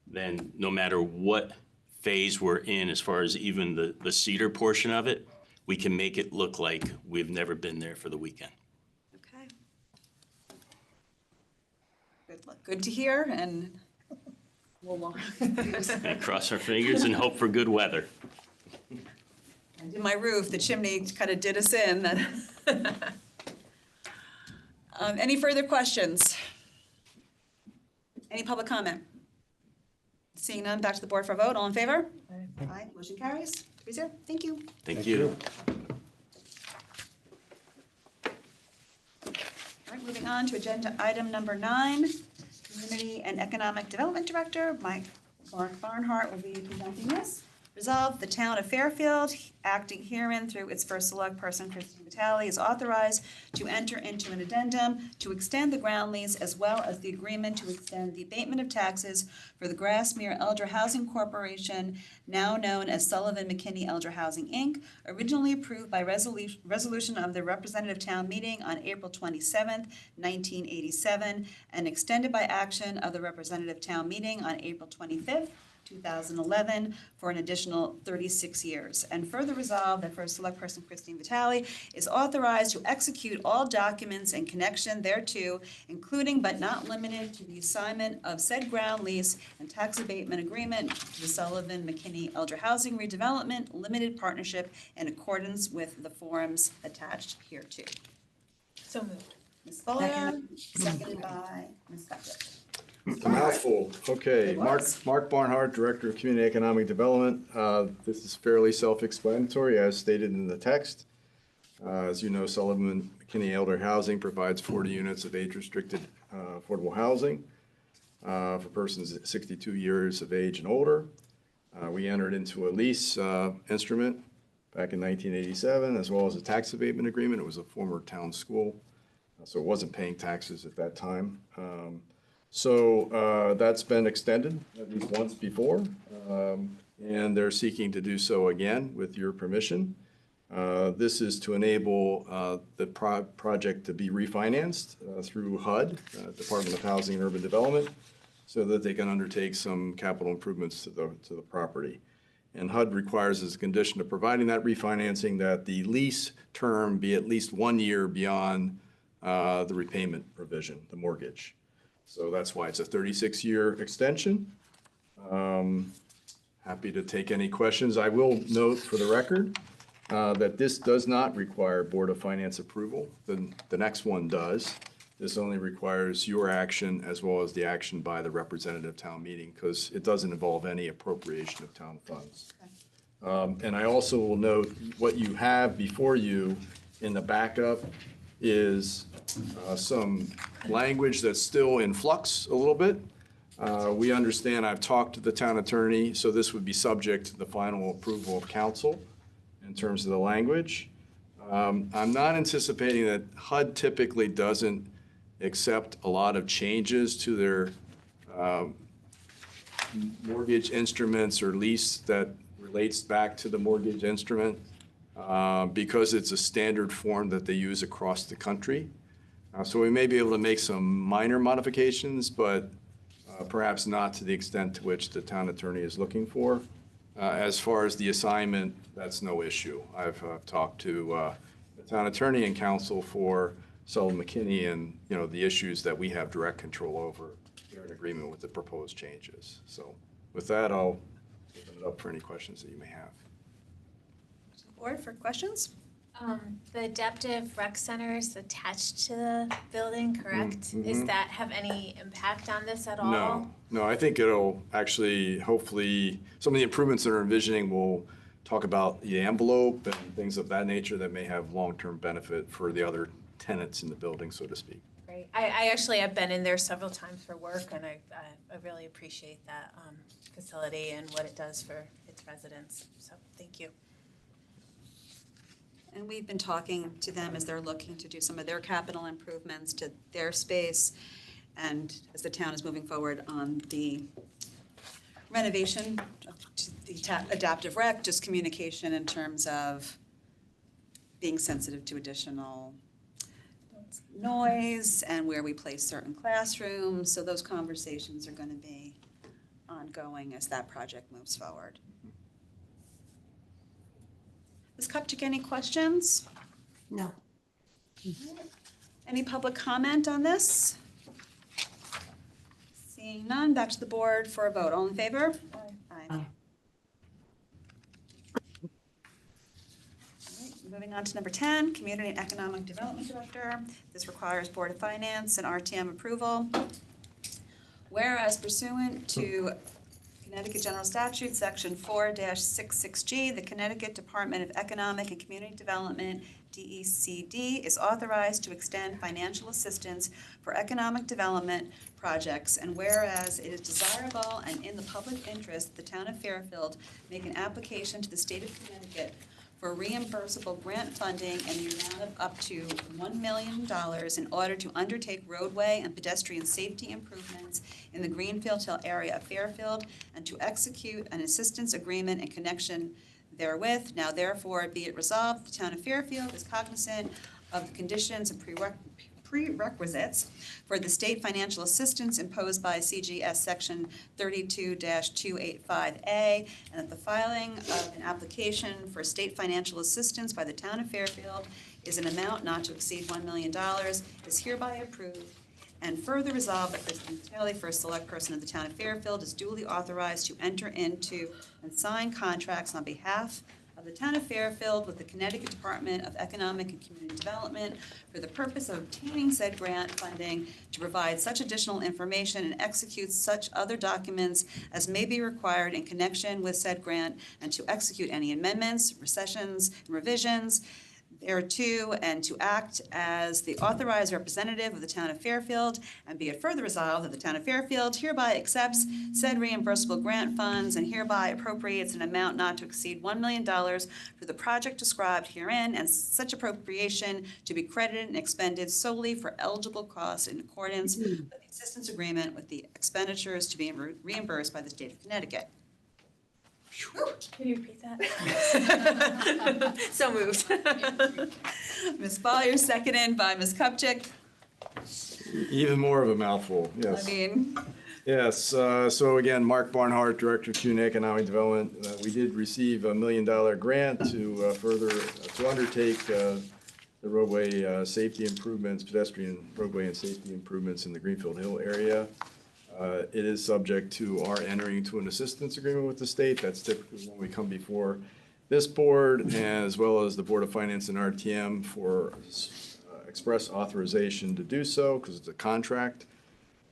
then no matter what phase we're in, as far as even the cedar portion of it, we can make it look like we've never been there for the weekend. Okay. Good to hear, and we'll And cross our fingers and hope for good weather. And in my roof, the chimney kind of did us in. Any further questions? Any public comment? Seeing none, back to the board for a vote. All in favor? Aye. Motion carries. 3-0. Thank you. Thank you. All right, moving on to agenda item number 9. Community and Economic Development Director, Mark Barnhart, will be presenting this. Resolved, the town of Fairfield, acting herein through its first select person, Christine Vitale, is authorized to enter into an addendum to extend the ground lease as well as the agreement to extend the abatement of taxes for the Grassmere Elder Housing Corporation, now known as Sullivan McKinney Elder Housing, Inc., originally approved by resolution of the representative town meeting on April 27th, 1987, and extended by action of the representative town meeting on April 25th, 2011 for an additional 36 years. And further resolved that first select person Christine Vitale is authorized to execute all documents in connection thereto, including but not limited to the assignment of said ground lease and tax abatement agreement to the Sullivan McKinney Elder Housing Redevelopment Limited Partnership in accordance with the forms attached hereto. So moved. Ms. Fuller, seconded by Ms. Becker. It's a mouthful. Okay, It Mark, was. Mark Barnhart, Director of Community Economic Development. This is fairly self-explanatory as stated in the text. As you know, Sullivan McKinney Elder Housing provides 40 units of age-restricted affordable housing for persons 62 years of age and older. We entered into a lease instrument back in 1987, as well as a tax abatement agreement. It was a former town school, so it wasn't paying taxes at that time. So that's been extended at least once before, and they're seeking to do so again with your permission. This is to enable the project to be refinanced through HUD, Department of Housing and Urban Development, so that they can undertake some capital improvements to the property. And HUD requires as a condition of providing that refinancing that the lease term be at least 1 year beyond the repayment provision, the mortgage. So that's why it's a 36-year extension. Happy to take any questions. I will note for the record that this does not require Board of Finance approval. The next one does. This only requires your action as well as the action by the representative town meeting because it doesn't involve any appropriation of town funds. And I also will note what you have before you in the backup is some language that's still in flux a little bit. We understand, I've talked to the town attorney, so this would be subject to the final approval of council in terms of the language. I'm not anticipating that HUD typically doesn't accept a lot of changes to their mortgage instruments or lease that relates back to the mortgage instrument because it's a standard form that they use across the country. So we may be able to make some minor modifications, but perhaps not to the extent to which the town attorney is looking for. As far as the assignment, that's no issue. I've talked to the town attorney and counsel for Sullivan McKinney, and the issues that we have direct control over. They're in agreement with the proposed changes. So with that, I'll open it up for any questions that you may have. Board for questions? The adaptive rec center is attached to the building, correct? Mm-hmm. Is that have any impact on this at all? No, I think it'll actually, hopefully, some of the improvements that are envisioning will talk about the envelope and things of that nature that may have long-term benefit for the other tenants in the building, so to speak. Great. I actually have been in there several times for work, and I really appreciate that facility and what it does for its residents. So thank you. And we've been talking to them as they're looking to do some of their capital improvements to their space. And as the town is moving forward on the renovation, to the adaptive rec, just communication in terms of being sensitive to additional noise and where we place certain classrooms. So those conversations are going to be ongoing as that project moves forward. Ms. Kupchak, any questions? No. Any public comment on this? Seeing none, back to the board for a vote. All in favor? Aye. All right, moving on to number 10, Community and Economic Development Director. This requires Board of Finance and RTM approval. Whereas pursuant to Connecticut General Statute, Section 4-66G, the Connecticut Department of Economic and Community Development, DECD, is authorized to extend financial assistance for economic development projects, and whereas it is desirable and in the public interest, the town of Fairfield make an application to the state of Connecticut for reimbursable grant funding in the amount of up to $1 million in order to undertake roadway and pedestrian safety improvements in the Greenfield Hill area of Fairfield, and to execute an assistance agreement in connection therewith. Now therefore be it resolved, the town of Fairfield is cognizant of the conditions and prerequisites for the state financial assistance imposed by CGS Section 32-285A, and that the filing of an application for state financial assistance by the town of Fairfield is an amount not to exceed $1 million is hereby approved. And further resolved that Kristen Taylor, first select person of the town of Fairfield, is duly authorized to enter into and sign contracts on behalf of the town of Fairfield with the Connecticut Department of Economic and Community Development for the purpose of obtaining said grant funding to provide such additional information and execute such other documents as may be required in connection with said grant, and to execute any amendments, recessions, and revisions thereto, and to act as the authorized representative of the town of Fairfield, and be it further resolved that the town of Fairfield hereby accepts said reimbursable grant funds and hereby appropriates an amount not to exceed $1 million for the project described herein, and such appropriation to be credited and expended solely for eligible costs in accordance with the assistance agreement with the expenditures to be reimbursed by the state of Connecticut. Can you repeat that? So moved. Ms. Follier, seconded by Ms. Kupchak. Even more of a mouthful, yes. I mean, Yes, so again, Mark Barnhart, Director of Community Economic Development. We did receive a $1 million grant to undertake the roadway safety improvements, pedestrian roadway and safety improvements in the Greenfield Hill area. It is subject to our entering into an assistance agreement with the state. That's typically when we come before this board, as well as the Board of Finance and RTM for express authorization to do so, because it's a contract.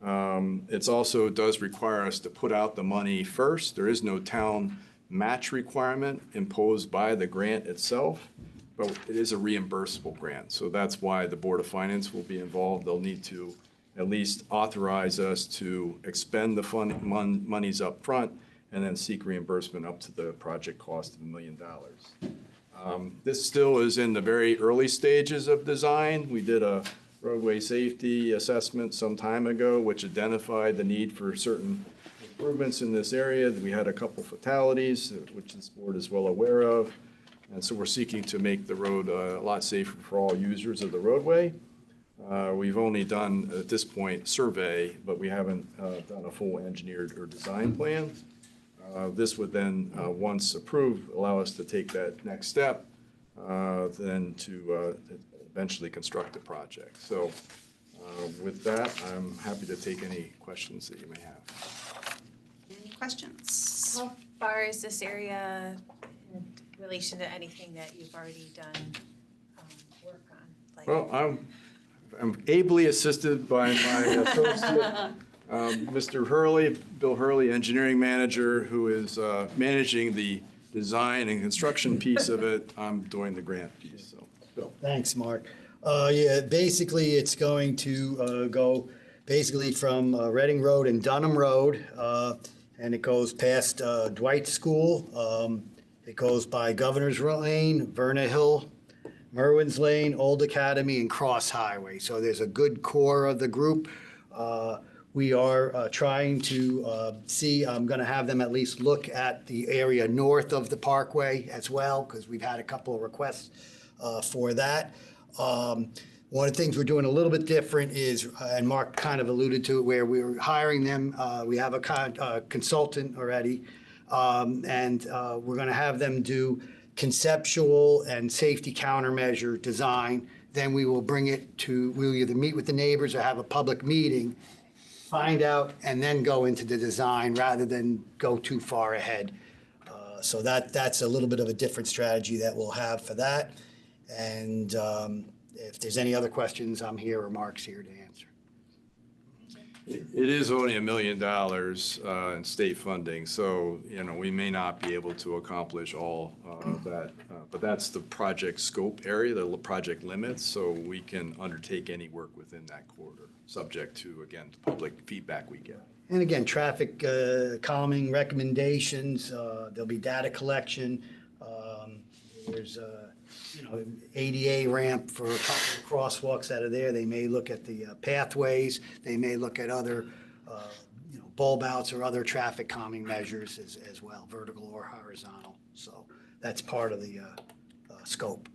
It also does require us to put out the money first. There is no town match requirement imposed by the grant itself, but it is a reimbursable grant. So that's why the Board of Finance will be involved. They'll need to at least authorize us to expend the monies up front and then seek reimbursement up to the project cost of $1 million. This still is in the very early stages of design. We did a roadway safety assessment some time ago, which identified the need for certain improvements in this area. We had a couple fatalities, which this board is well aware of. And so we're seeking to make the road a lot safer for all users of the roadway. We've only done, at this point, survey, but we haven't done a full engineered or design plan. This would then, once approved, allow us to take that next step, then to eventually construct the project. So with that, I'm happy to take any questions that you may have. any questions? How far is this area in relation to anything that you've already done work on? Like, Well, I'm ably assisted by my associate, Mr. Hurley, Bill Hurley, engineering manager, who is managing the design and construction piece of it. I'm doing the grant piece, so, Bill. Thanks, Mark. Yeah, basically, it's going to go basically from Reading Road and Dunham Road, and it goes past Dwight School. It goes by Governor's Lane, Verna Hill, Merwin's Lane, Old Academy, and Cross Highway. So there's a good core of the group. We are trying to see, I'm going to have them at least look at the area north of the parkway as well, because we've had a couple of requests for that. One of the things we're doing a little bit different is, and Mark kind of alluded to it, where we're hiring them. We have a consultant already, and we're going to have them do conceptual and safety countermeasure design. Then we will bring it to, we'll either meet with the neighbors or have a public meeting, find out, and then go into the design rather than go too far ahead. So that's a little bit of a different strategy that we'll have for that. And if there's any other questions, I'm here or Mark's here to answer. It is only $1 million in state funding, so, we may not be able to accomplish all of that. But that's the project scope area, the project limits, so we can undertake any work within that corridor, subject to, again, the public feedback we get. And again, traffic calming recommendations, there'll be data collection. There's ADA ramp for a couple of crosswalks that are there. They may look at the pathways. They may look at other, bulb outs or other traffic calming measures as well, vertical or horizontal. So that's part of the scope.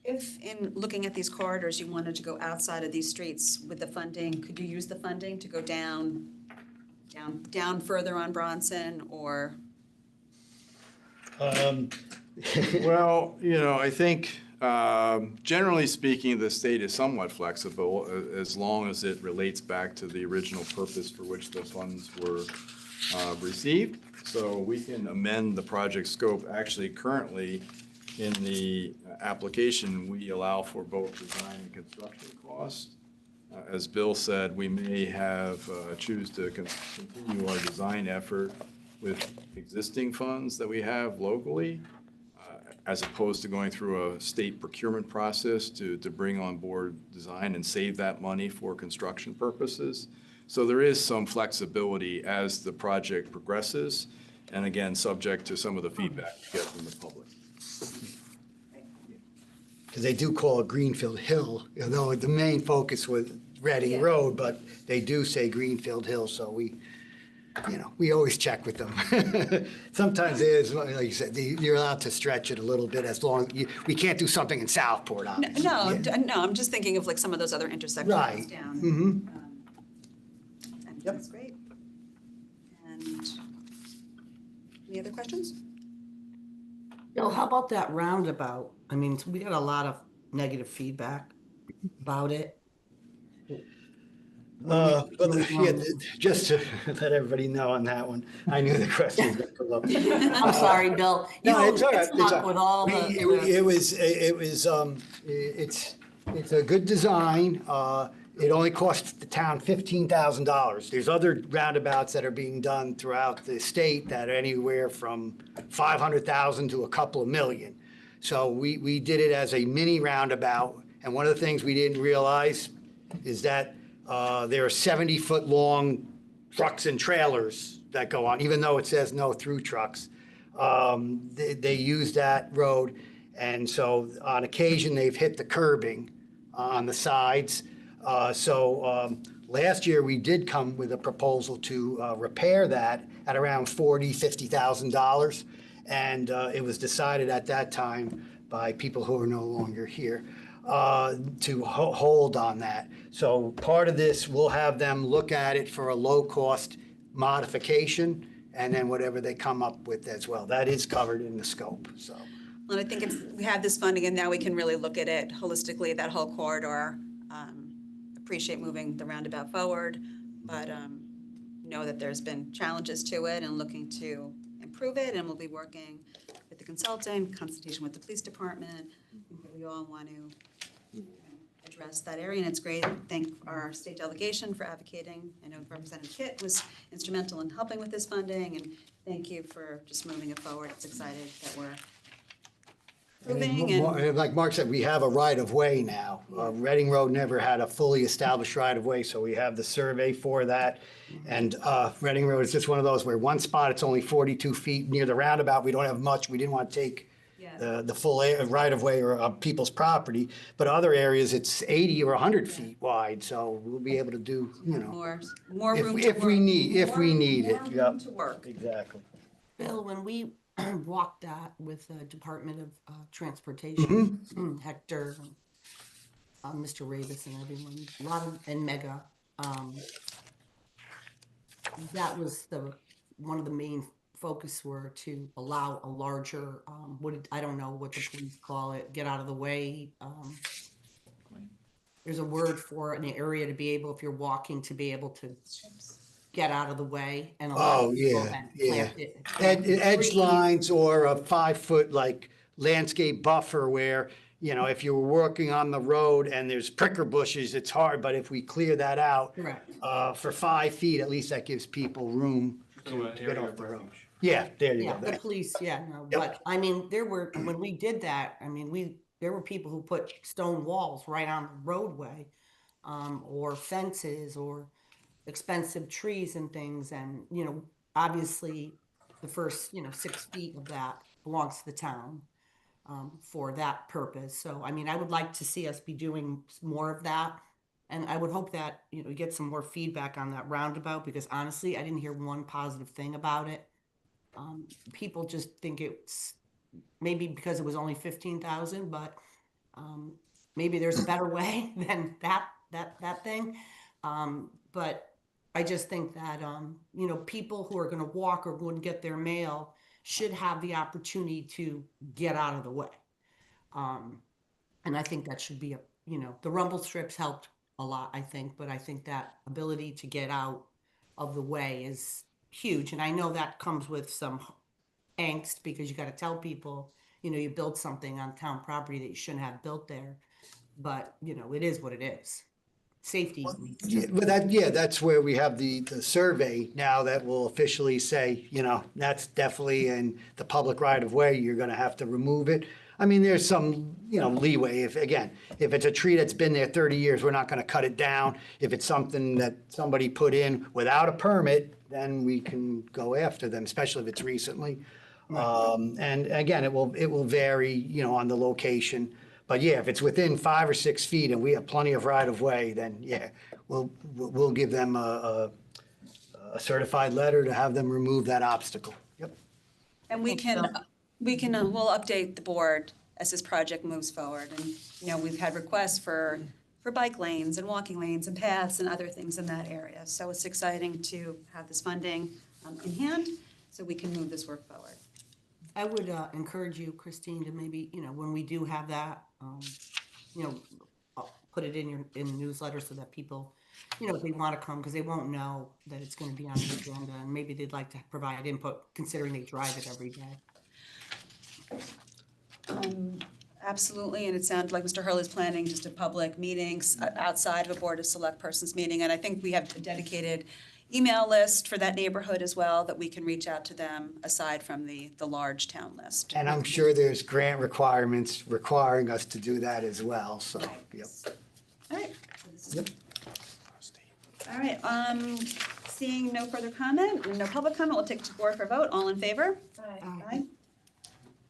If in looking at these corridors, you wanted to go outside of these streets with the funding, could you use the funding to go down further on Bronson or? Well, I think, generally speaking, the state is somewhat flexible as long as it relates back to the original purpose for which the funds were received. So we can amend the project scope. Actually, currently, in the application, we allow for both design and construction costs. As Bill said, we may choose to continue our design effort with existing funds that we have locally, as opposed to going through a state procurement process to bring on board design and save that money for construction purposes. So there is some flexibility as the project progresses, and again, subject to some of the feedback we get from the public. Because they do call it Greenfield Hill, although the main focus was Reading Road, but they do say Greenfield Hill, so we always check with them. Sometimes it is, like you said, you're allowed to stretch it a little bit as long as we can't do something in Southport, obviously. No, I'm just thinking of like some of those other intersections Right. down. Mm-hmm. And that's great. And any other questions? Bill, how about that roundabout? I mean, we got a lot of negative feedback about it. But yeah, just to let everybody know on that one, I knew the question was going to come up. I'm sorry, Bill. No, it's all right. It's Stuck with all It's a good design. It only costs the town $15,000. There's other roundabouts that are being done throughout the state that are anywhere from $500,000 to a couple of million. So we did it as a mini roundabout, and one of the things we didn't realize is that there are 70-foot long trucks and trailers that go on, even though it says no through trucks. They use that road, and so on occasion they've hit the curbing on the sides. Last year we did come with a proposal to repair that at around $50,000, and it was decided at that time by people who are no longer here to hold on that. So part of this, we'll have them look at it for a low-cost modification, and then whatever they come up with as well. That is covered in the scope, so. Well, I think we have this funding and now we can really look at it holistically, that whole corridor. Appreciate moving the roundabout forward, but know that there's been challenges to it and looking to improve it, and we'll be working with the consultant, consultation with the police department. I think that we all want to address that area, and it's great. Thank our state delegation for advocating. I know Representative Kitt was instrumental in helping with this funding, and thank you for just moving it forward. It's excited that we're improving. And like Mark said, we have a right-of-way now. Reading Road never had a fully established right-of-way, so we have the survey for that. And Reading Road is just one of those where one spot, it's only 42 feet near the roundabout. We don't have much. We didn't want to take the full right-of-way or people's property. But other areas, it's 80 or 100 feet wide, so we'll be able to do, more room if we need it. More Yep. room to work. Exactly. Bill, when we walked that with the Department of Transportation, Hector, Mr. Ravis and everyone, a lot of, and Mega, that was one of the main focus were to allow a larger, I don't know what the police call it, get out of the way. There's a word for an area to be able, if you're walking, to be able to get out of the way and allow people Edge lines or a 5-foot landscape buffer where you know, if you were working on the road and there's pricker bushes, it's hard, but if we clear that out Correct. for 5 feet, at least that gives people room to get off the road. Yeah, there you Yeah, go. the police, yeah, no, Yep. but I mean, when we did that, I mean, there were people who put stone walls right on the roadway, or fences or expensive trees and things, and, you know, obviously, the first, 6 feet of that belongs to the town, for that purpose. So, I mean, I would like to see us be doing more of that. And I would hope that, get some more feedback on that roundabout, because honestly, I didn't hear one positive thing about it. People just think it's maybe because it was only 15,000, but maybe there's a better way than that thing. But I just think that people who are going to walk or going to get their mail should have the opportunity to get out of the way. And I think that should be the rumble strips helped a lot, I think, but I think that ability to get out of the way is huge. And I know that comes with some angst, because you got to tell people, you built something on town property that you shouldn't have built there. But, it is what it is. Safety. Yeah, but that's where we have the survey now that will officially say, that's definitely in the public right of way, you're gonna have to remove it. I mean, there's some, leeway. If it's a tree that's been there 30 years, we're not gonna cut it down. If it's something that somebody put in without a permit, then we can go after them, especially if it's recently. And again, it will vary, on the location. But yeah, if it's within 5 or 6 feet and we have plenty of right of way, then yeah, we'll give them a certified letter to have them remove that obstacle. Yep. And we'll update the board as this project moves forward. And, we've had requests for bike lanes and walking lanes and paths and other things in that area. So it's exciting to have this funding in hand so we can move this work forward. I would encourage you, Christine, to maybe, when we do have that, put it in the newsletter so that people, if they want to come, because they won't know that it's going to be on the agenda, and maybe they'd like to provide input considering they drive it every day. Absolutely, and it sounds like Mr. Hurley's planning just a public meetings outside of a Board of Selectpersons meeting, and I think we have a dedicated email list for that neighborhood as well, that we can reach out to them aside from the large town list. And I'm sure there's grant requirements requiring us to do that as well, so, yep. All right. Yep. All right, seeing no further comment, and no public comment, we'll take it to board for a vote. All in favor? Aye.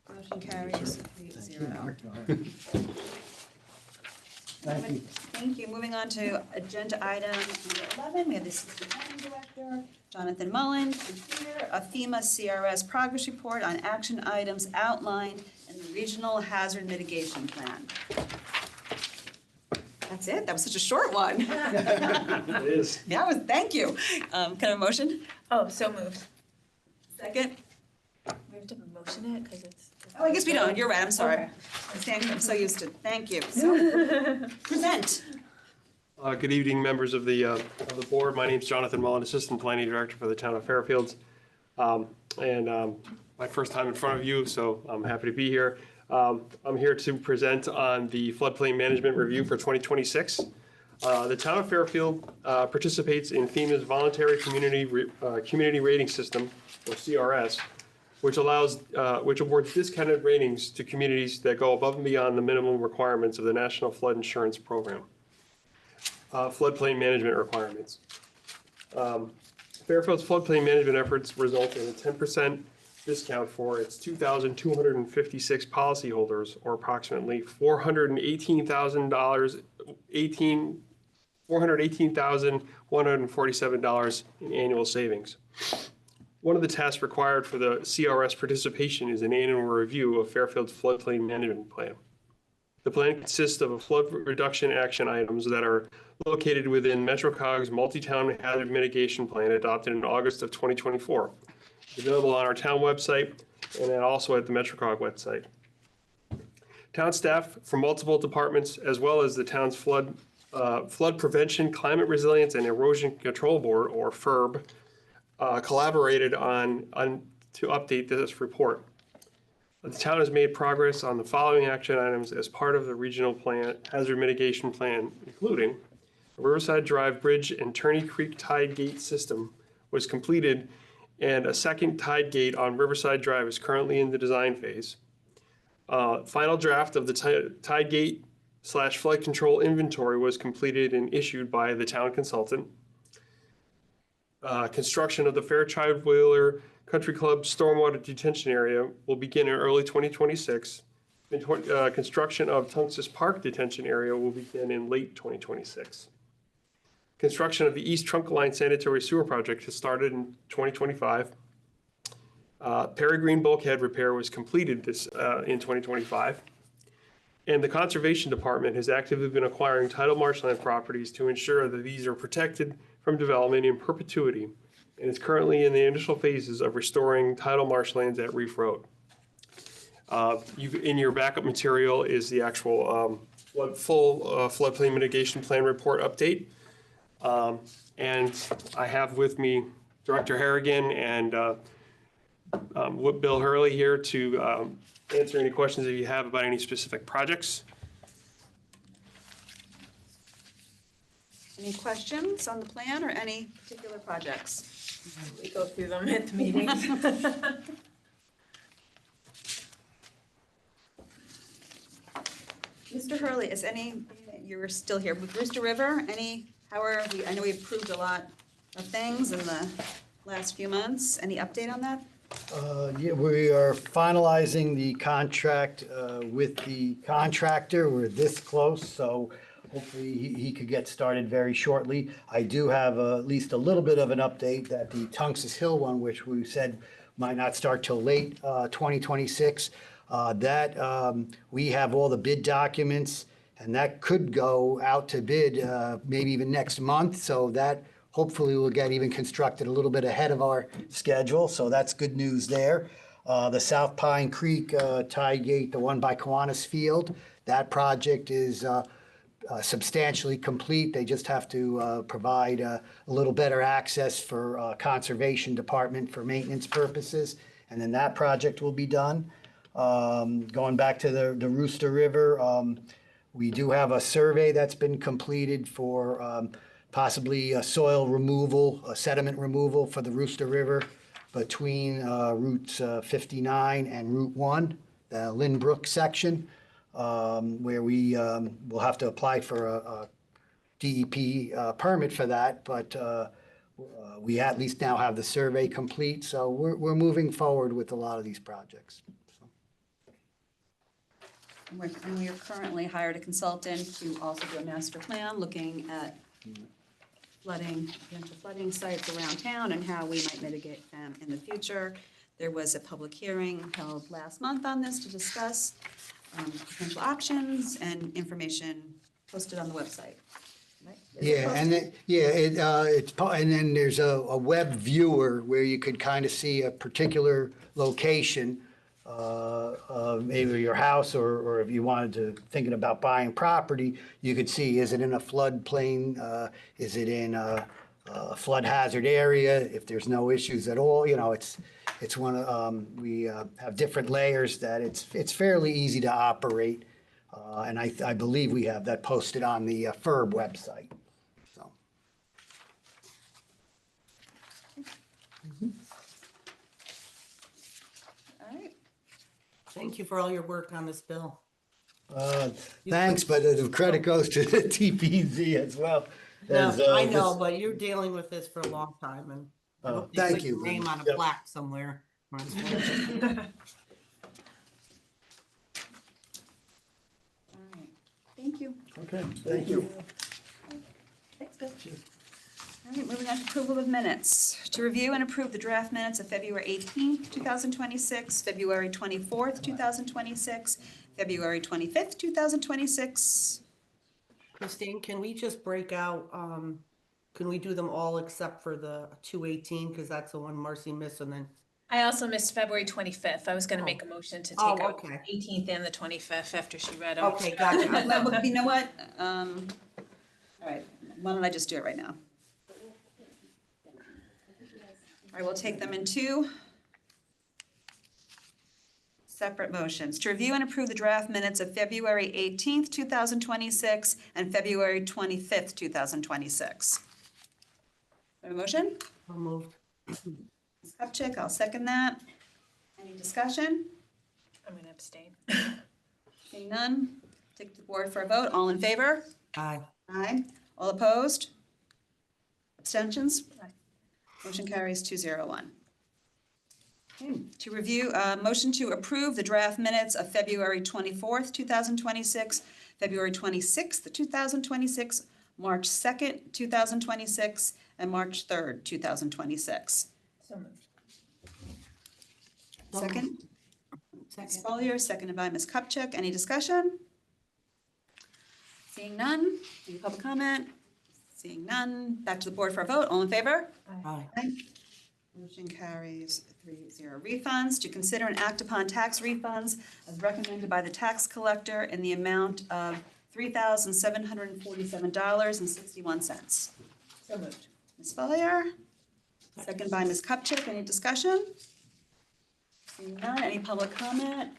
Motion carries 8-0. Thank you. Thank you. Moving on to agenda item number 11, we have the Assistant Planning Director, Jonathan Mullen, here, a FEMA CRS progress report on action items outlined in the Regional Hazard Mitigation Plan. That's it? That was such a short one. It is. Yeah, thank you. Can I have a motion? Oh, so moved. Second? We have to motion it because it's. Oh, I guess we don't. You're right. I'm sorry. Okay. I'm so used to, thank you. So, present. Good evening, members of the board. My name is Jonathan Mullen, Assistant Planning Director for the town of Fairfields. My first time in front of you, so I'm happy to be here. I'm here to present on the floodplain management review for 2026. The town of Fairfield participates in FEMA's voluntary community rating system, or CRS, which awards discounted ratings to communities that go above and beyond the minimum requirements of the National Flood Insurance Program. Floodplain management requirements. Fairfield's floodplain management efforts result in a 10% discount for its 2,256 policyholders, or approximately $418,147 in annual savings. One of the tasks required for the CRS participation is an annual review of Fairfield's floodplain management plan. The plan consists of flood reduction action items that are located within MetroCog's multi-town hazard mitigation plan adopted in August of 2024. It's available on our town website and then also at the MetroCog website. Town staff from multiple departments, as well as the town's flood prevention, climate resilience, and erosion control board, or FERB, collaborated to update this report. The town has made progress on the following action items as part of the regional plan, hazard mitigation plan, including Riverside Drive Bridge and Turney Creek Tide Gate system was completed, and a second tide gate on Riverside Drive is currently in the design phase. Final draft of the tide gate / flood control inventory was completed and issued by the town consultant. Construction of the Fairchild Wheeler Country Club Stormwater Detention Area will begin in early 2026. Construction of Tungus Park Detention Area will begin in late 2026. Construction of the East Trunk Line Sanitary Sewer Project has started in 2025. Peregrine Bulkhead repair was completed in 2025. And the Conservation Department has actively been acquiring tidal marshland properties to ensure that these are protected from development in perpetuity, and is currently in the initial phases of restoring tidal marshlands at Reef Road. In your backup material is the actual full floodplain mitigation plan report update. And I have with me Director Harrigan and Bill Hurley here to answer any questions that you have about any specific projects. Any questions on the plan or any particular projects? We go through them at the meetings. Mr. Hurley, you're still here, with Rooster River, I know we approved a lot of things in the last few months. Any update on that? Yeah, we are finalizing the contract with the contractor. We're this close, so hopefully he could get started very shortly. I do have at least a little bit of an update that the Tungus Hill one, which we said might not start till late 2026, we have all the bid documents, and that could go out to bid maybe even next month. So that hopefully will get even constructed a little bit ahead of our schedule. So that's good news there. The South Pine Creek tie gate, the one by Kiwanis Field, that project is substantially complete. They just have to provide a little better access for Conservation Department for maintenance purposes, and then that project will be done. Going back to the Rooster River, we do have a survey that's been completed for possibly soil removal, sediment removal for the Rooster River between routes 59 and Route 1, the Lynbrook section, where we will have to apply for a DEP permit for that, but we at least now have the survey complete, so we're moving forward with a lot of these projects. And we are currently hired a consultant to also do a master plan, looking at potential flooding sites around town and how we might mitigate them in the future. There was a public hearing held last month on this to discuss potential options, and information posted on the website. Right? Yeah, and and then there's a web viewer where you could kind of see a particular location, maybe your house, or if you wanted to thinking about buying property, you could see, is it in a floodplain? Is it in a flood hazard area? If there's no issues at all, it's one of, we have different layers that it's fairly easy to operate. And I believe we have that posted on the FIRB website, so. All right. Thank you for all your work on this bill. Thanks, but the credit goes to the TPZ as well. No, as, I know, but you're dealing with this for a long time, and I hope they thank put you, your name Lynn. on a Yep. plaque somewhere. All right. Thank you. Okay, thank you. Thanks, Bill. All right, moving on to approval of minutes. To review and approve the draft minutes of February 18th, 2026, February 24th, 2026, February 25th, 2026. Christine, can we just break out, can we do them all except for the 218, because that's the one Marcy missed, and then, I also missed February 25th. I was going to make a motion to take out okay. 18th and the 25th after she read them. Okay, gotcha. Well, you know what? All right, why don't I just do it right now? I will take them in two. separate motions. To review and approve the draft minutes of February 18th, 2026 and February 25th, 2026. A motion? So moved. Ms. Kupchak, I'll second that. Any discussion? I'm gonna abstain. Seeing none, take it to the board for a vote. All in favor? Aye. Aye. All opposed? Abstentions? Motion carries 201. Okay, to review, motion to approve the draft minutes of February 24th, 2026, February 26th, 2026, March 2nd, 2026, and March 3rd, 2026. So moved. Second? Ms. Second. Follier, seconded by Ms. Kupchak. Any discussion? Seeing none. Any public comment? Seeing none. Back to the board for a vote. All in favor? Aye. Aye. Motion carries 3-0. Refunds, to consider and act upon tax refunds as recommended by the tax collector in the amount of $3,747.61. So moved. Ms. Follier, second by Ms. Kupchak. Any discussion? Seeing none. Any public comment?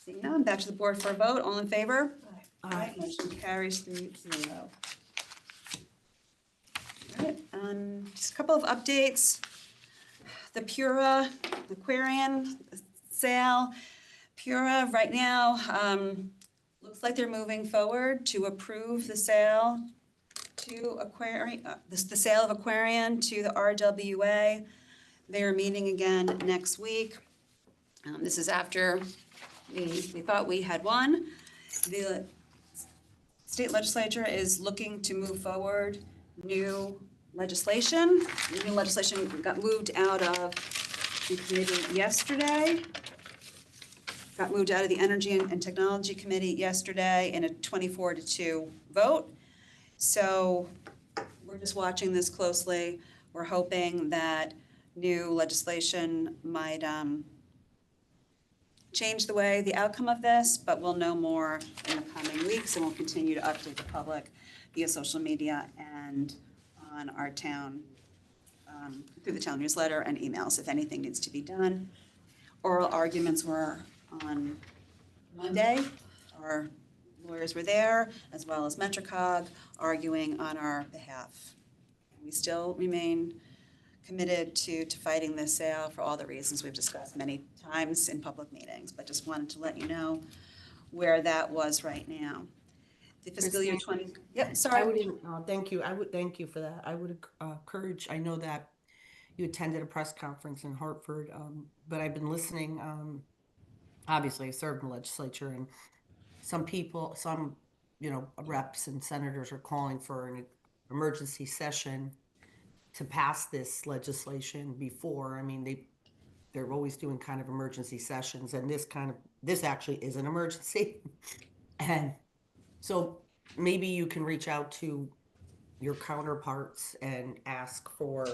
Seeing none. Back to the board for a vote. All in favor? Aye. Motion carries 3-0. All right, just a couple of updates. The Pura Aquarian sale. Pura right now, looks like they're moving forward to approve the sale to the sale of Aquarian to the RWA. They are meeting again next week. This is after we thought we had won. The state legislature is looking to move forward new legislation. New legislation got moved out of the committee yesterday. Got moved out of the Energy and Technology Committee yesterday in a 24-2 vote. So we're just watching this closely. We're hoping that new legislation might change the way, the outcome of this, but we'll know more in the coming weeks, and we'll continue to update the public via social media and on our town, through the town newsletter and emails if anything needs to be done. Oral arguments were on Monday. Our lawyers were there, as well as Metricog, arguing on our behalf. We still remain committed to fighting this sale for all the reasons we've discussed many times in public meetings, but just wanted to let you know where that was right now. The fiscal year 20, yep, I sorry. would, thank you. I would thank you for that. I would encourage, I know that you attended a press conference in Hartford, but I've been listening. Obviously, I served in the legislature, and some people, reps and senators are calling for an emergency session to pass this legislation before. I mean, they're always doing kind of emergency sessions, and this actually is an emergency. And so maybe you can reach out to your counterparts and ask for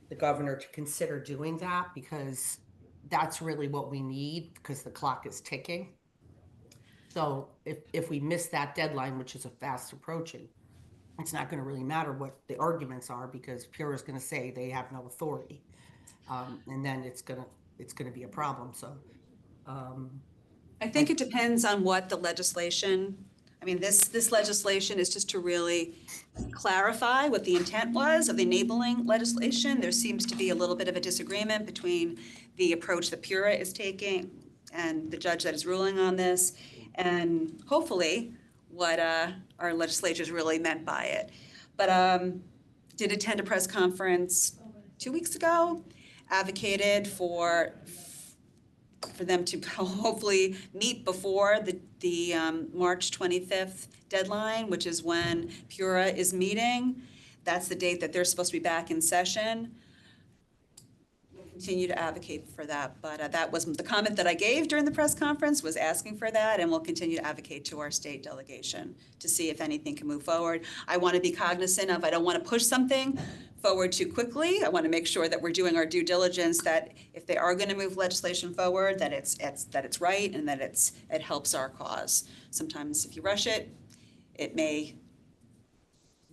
the governor to consider doing that, because that's really what we need, because the clock is ticking. So if we miss that deadline, which is fast approaching, it's not going to really matter what the arguments are, because Pura is going to say they have no authority, and then it's going to be a problem. So I think it depends on what the legislation, I mean, this legislation is just to really clarify what the intent was of the enabling legislation. There seems to be a little bit of a disagreement between the approach that Pura is taking and the judge that is ruling on this, and hopefully what our legislatures really meant by it. But did attend a press conference 2 weeks ago, advocated for them to hopefully meet before the March 25th deadline, which is when Pura is meeting. That's the date that they're supposed to be back in session. We'll continue to advocate for that, but that was the comment that I gave during the press conference, was asking for that, and we'll continue to advocate to our state delegation to see if anything can move forward. I want to be cognizant of, I don't want to push something forward too quickly. I want to make sure that we're doing our due diligence, that if they are going to move legislation forward, that it's right and that it helps our cause. Sometimes if you rush it, it may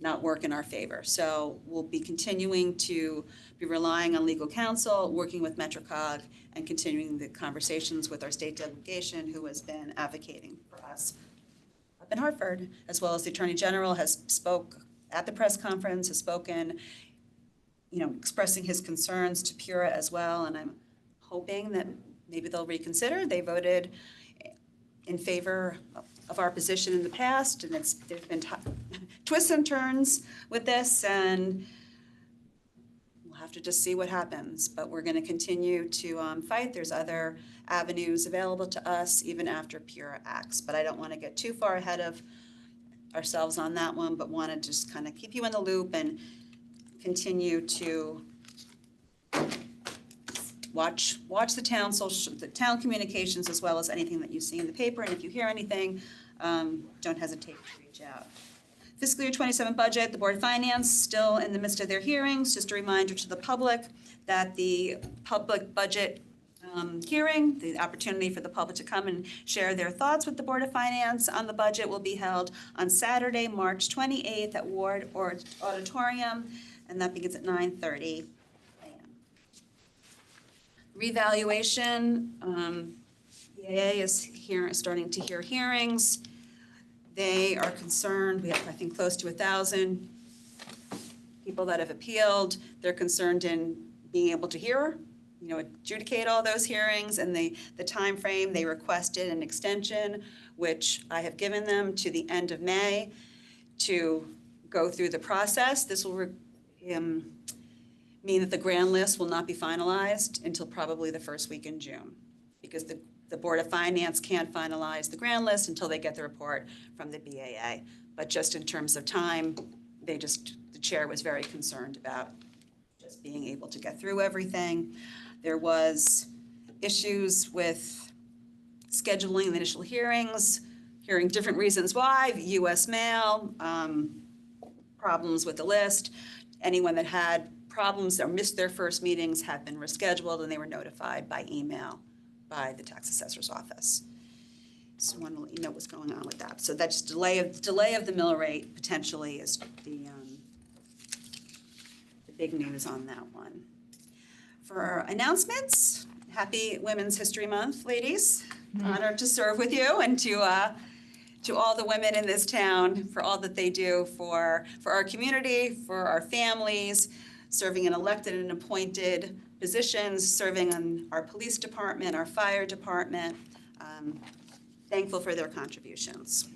not work in our favor. So we'll be continuing to be relying on legal counsel, working with MetroCog, and continuing the conversations with our state delegation who has been advocating for us up in Hartford, as well as the Attorney General has spoke at the press conference, has spoken, expressing his concerns to Pura as well, and I'm hoping that maybe they'll reconsider. They voted in favor of our position in the past, and there's been twists and turns with this, and we'll have to just see what happens. But we're going to continue to fight. There's other avenues available to us even after Pura acts, but I don't want to get too far ahead of ourselves on that one, but want to just kind of keep you in the loop and continue to watch the town communications as well as anything that you see in the paper. And if you hear anything, don't hesitate to reach out. Fiscal year 27 budget, the Board of Finance still in the midst of their hearings. Just a reminder to the public that the public budget hearing, the opportunity for the public to come and share their thoughts with the Board of Finance on the budget will be held on Saturday, March 28th at Ward Auditorium, and that begins at 9:30 a.m. Revaluation, EAA is starting to hear hearings. They are concerned, we have, I think, close to 1,000 people that have appealed. They're concerned in being able to hear, adjudicate all those hearings, and the time frame. They requested an extension, which I have given them to the end of May to go through the process. This will mean that the grand list will not be finalized until probably the first week in June, because the Board of Finance can't finalize the grand list until they get the report from the BAA. But just in terms of time, the chair was very concerned about just being able to get through everything. There was issues with scheduling the initial hearings, hearing different reasons why, US mail, problems with the list. Anyone that had problems or missed their first meetings have been rescheduled, and they were notified by email by the tax assessor's office. So I want to let you know what's going on with that. So that's delay of the mill rate potentially is the big news on that one. For announcements, happy Women's History Month, ladies. Honored to serve with you, and to all the women in this town for all that they do for our community, for our families, serving in elected and appointed positions, serving on our police department, our fire department. Thankful for their contributions.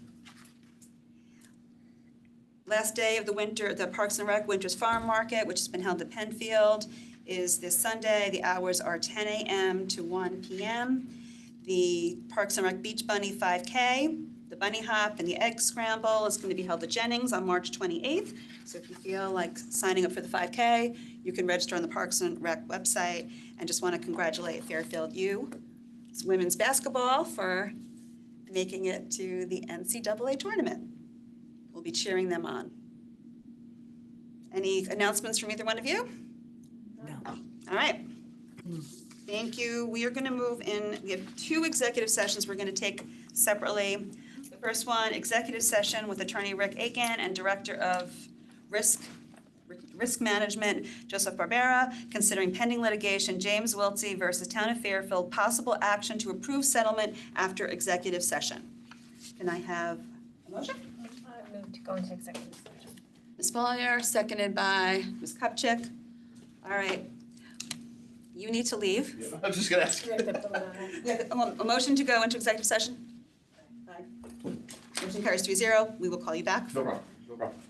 Last day of the winter, the Parks and Rec Winter's Farm Market, which has been held at Penfield, is this Sunday. The hours are 10 a.m. to 1 p.m. The Parks and Rec Beach Bunny 5K, the Bunny Hop, and the Egg Scramble is going to be held at Jennings on March 28th. So if you feel like signing up for the 5K, you can register on the Parks and Rec website. And just want to congratulate Fairfield U, it's women's basketball, for making it to the NCAA tournament. We'll be cheering them on. Any announcements from either one of you? No. All right. Thank you. We are going to move in. We have 2 executive sessions we're going to take separately. The first one, executive session with Attorney Rick Aiken and Director of Risk Management, Joseph Barbera, considering pending litigation, James Wiltsey versus Town of Fairfield, possible action to approve settlement after executive session. Can I have a motion? I move to go into executive session. Ms. Follier, seconded by Ms. Kupchak. All right. You need to leave. I'm just gonna ask. We have a motion to go into executive session. Aye. Motion carries 3-0. We will call you back. No problem, no problem.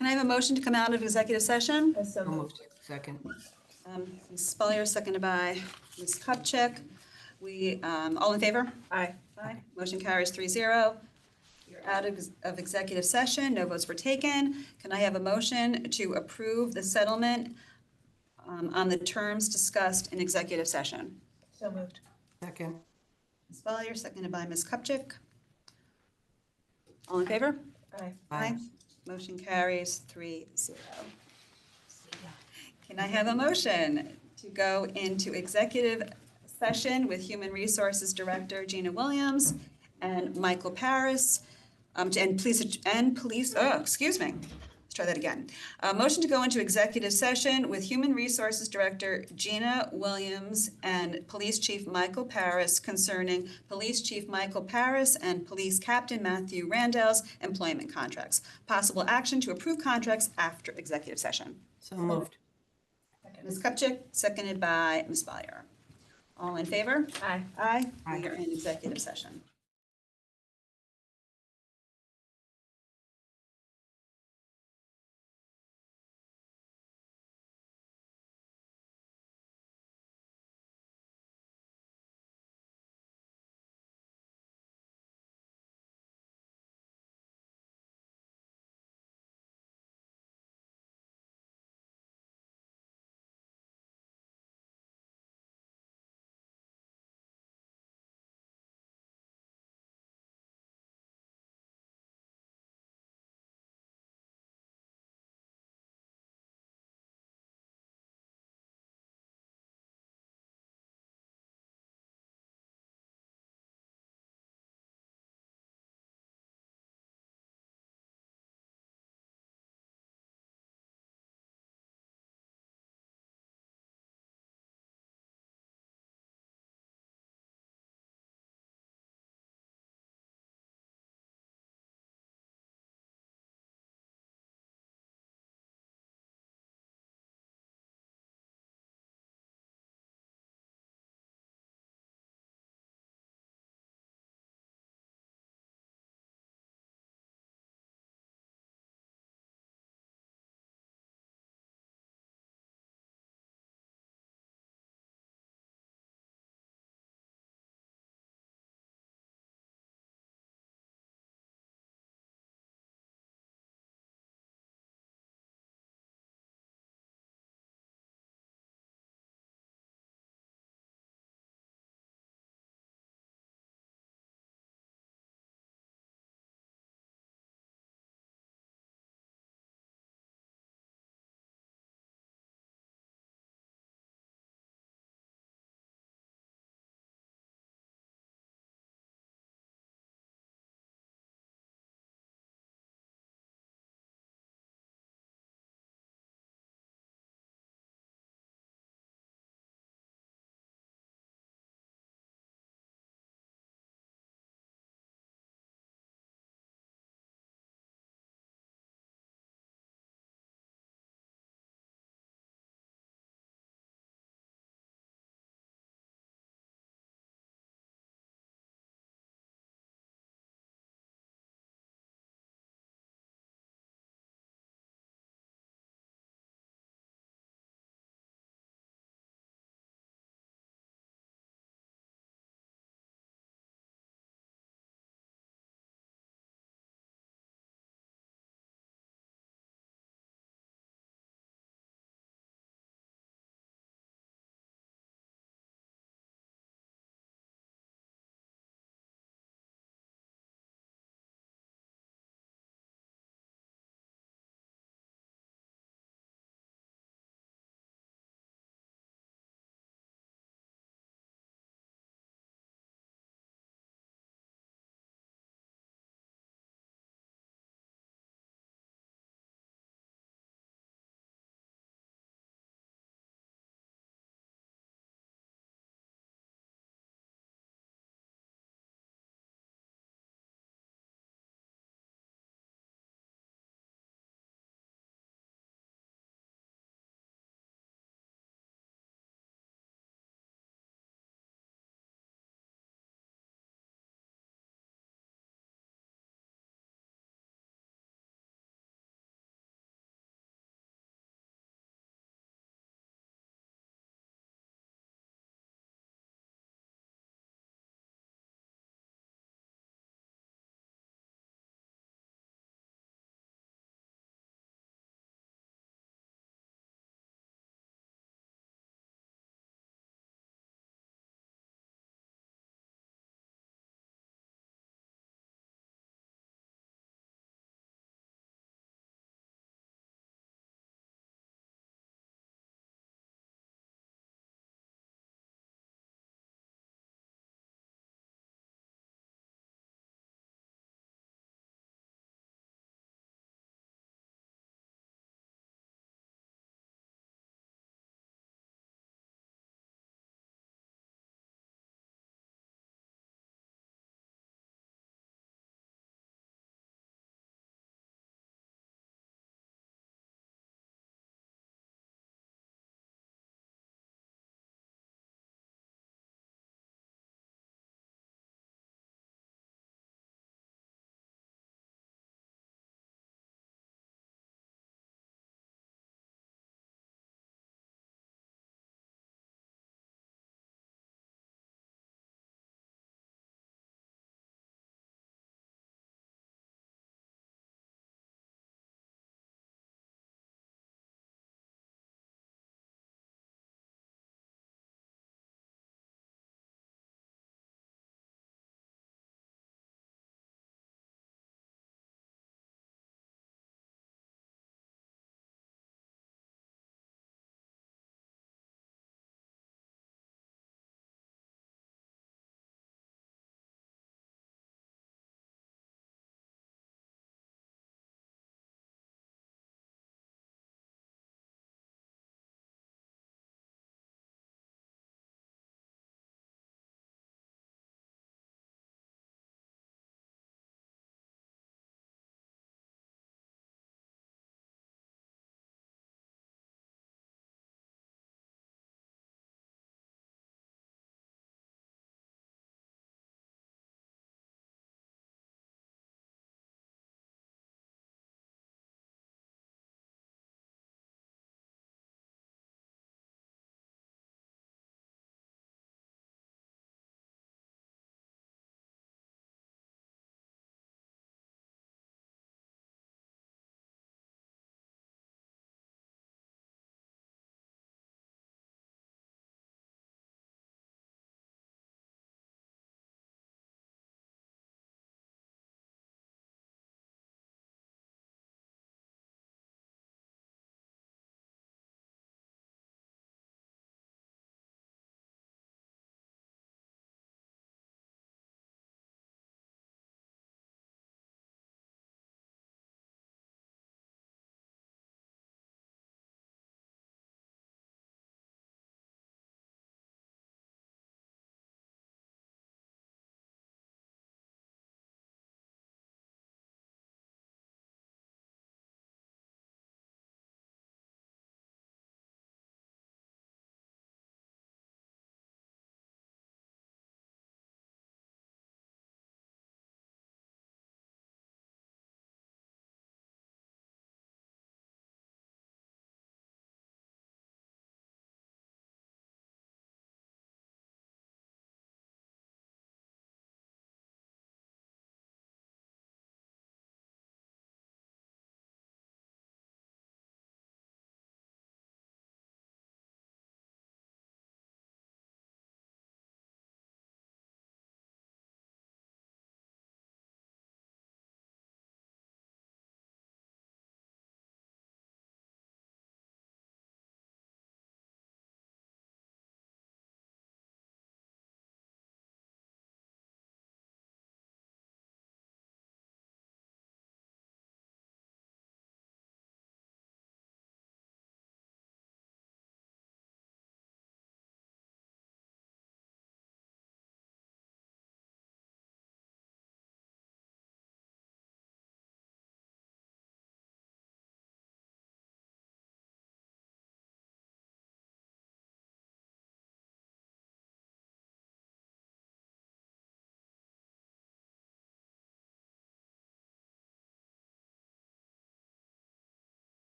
Can I have a motion to come out of executive session? So moved. Second. Ms. Spurrier, seconded by Ms. Kupchak. All in favor? Aye. Aye. Motion carries 3-0. You're out of executive session. No votes were taken. Can I have a motion to approve the settlement on the terms discussed in executive session? So moved. Second. Ms. Spurrier, seconded by Ms. Kupchak. All in favor? Aye. Aye. Motion carries 3-0. Can I have a motion to go into executive session with Human Resources Director Gina Williams and Michael Paris, and police, excuse me. Let's try that again. Motion to go into executive session with Human Resources Director Gina Williams and Police Chief Michael Paris concerning Police Chief Michael Paris and Police Captain Matthew Randall's employment contracts. Possible action to approve contracts after executive session. So moved. Ms. Kupchak, seconded by Ms. Spurrier. All in favor? Aye. Aye. Aye. We are in executive session.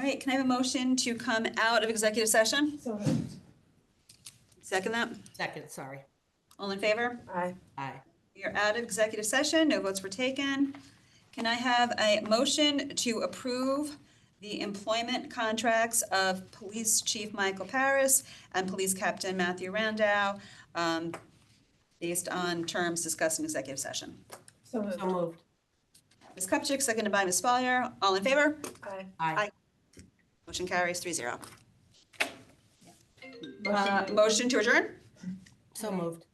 right, can I have a motion to come out of executive session? Second that? Second, sorry. All in favor? Aye. Aye. We are out of executive session, no votes were taken. Can I have a motion to approve the employment contracts of Police Chief Michael Paris and Police Captain Matthew Randau, based on terms discussed in executive session? So moved. So moved. Ms. Kupchak, seconded by Ms. Spalier. All in favor? Aye. Aye. Motion carries 3-0. Motion to adjourn? So moved.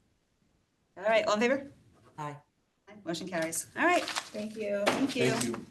All right, all in favor? Aye. Motion carries. All right. Thank you. Thank you. Thank you.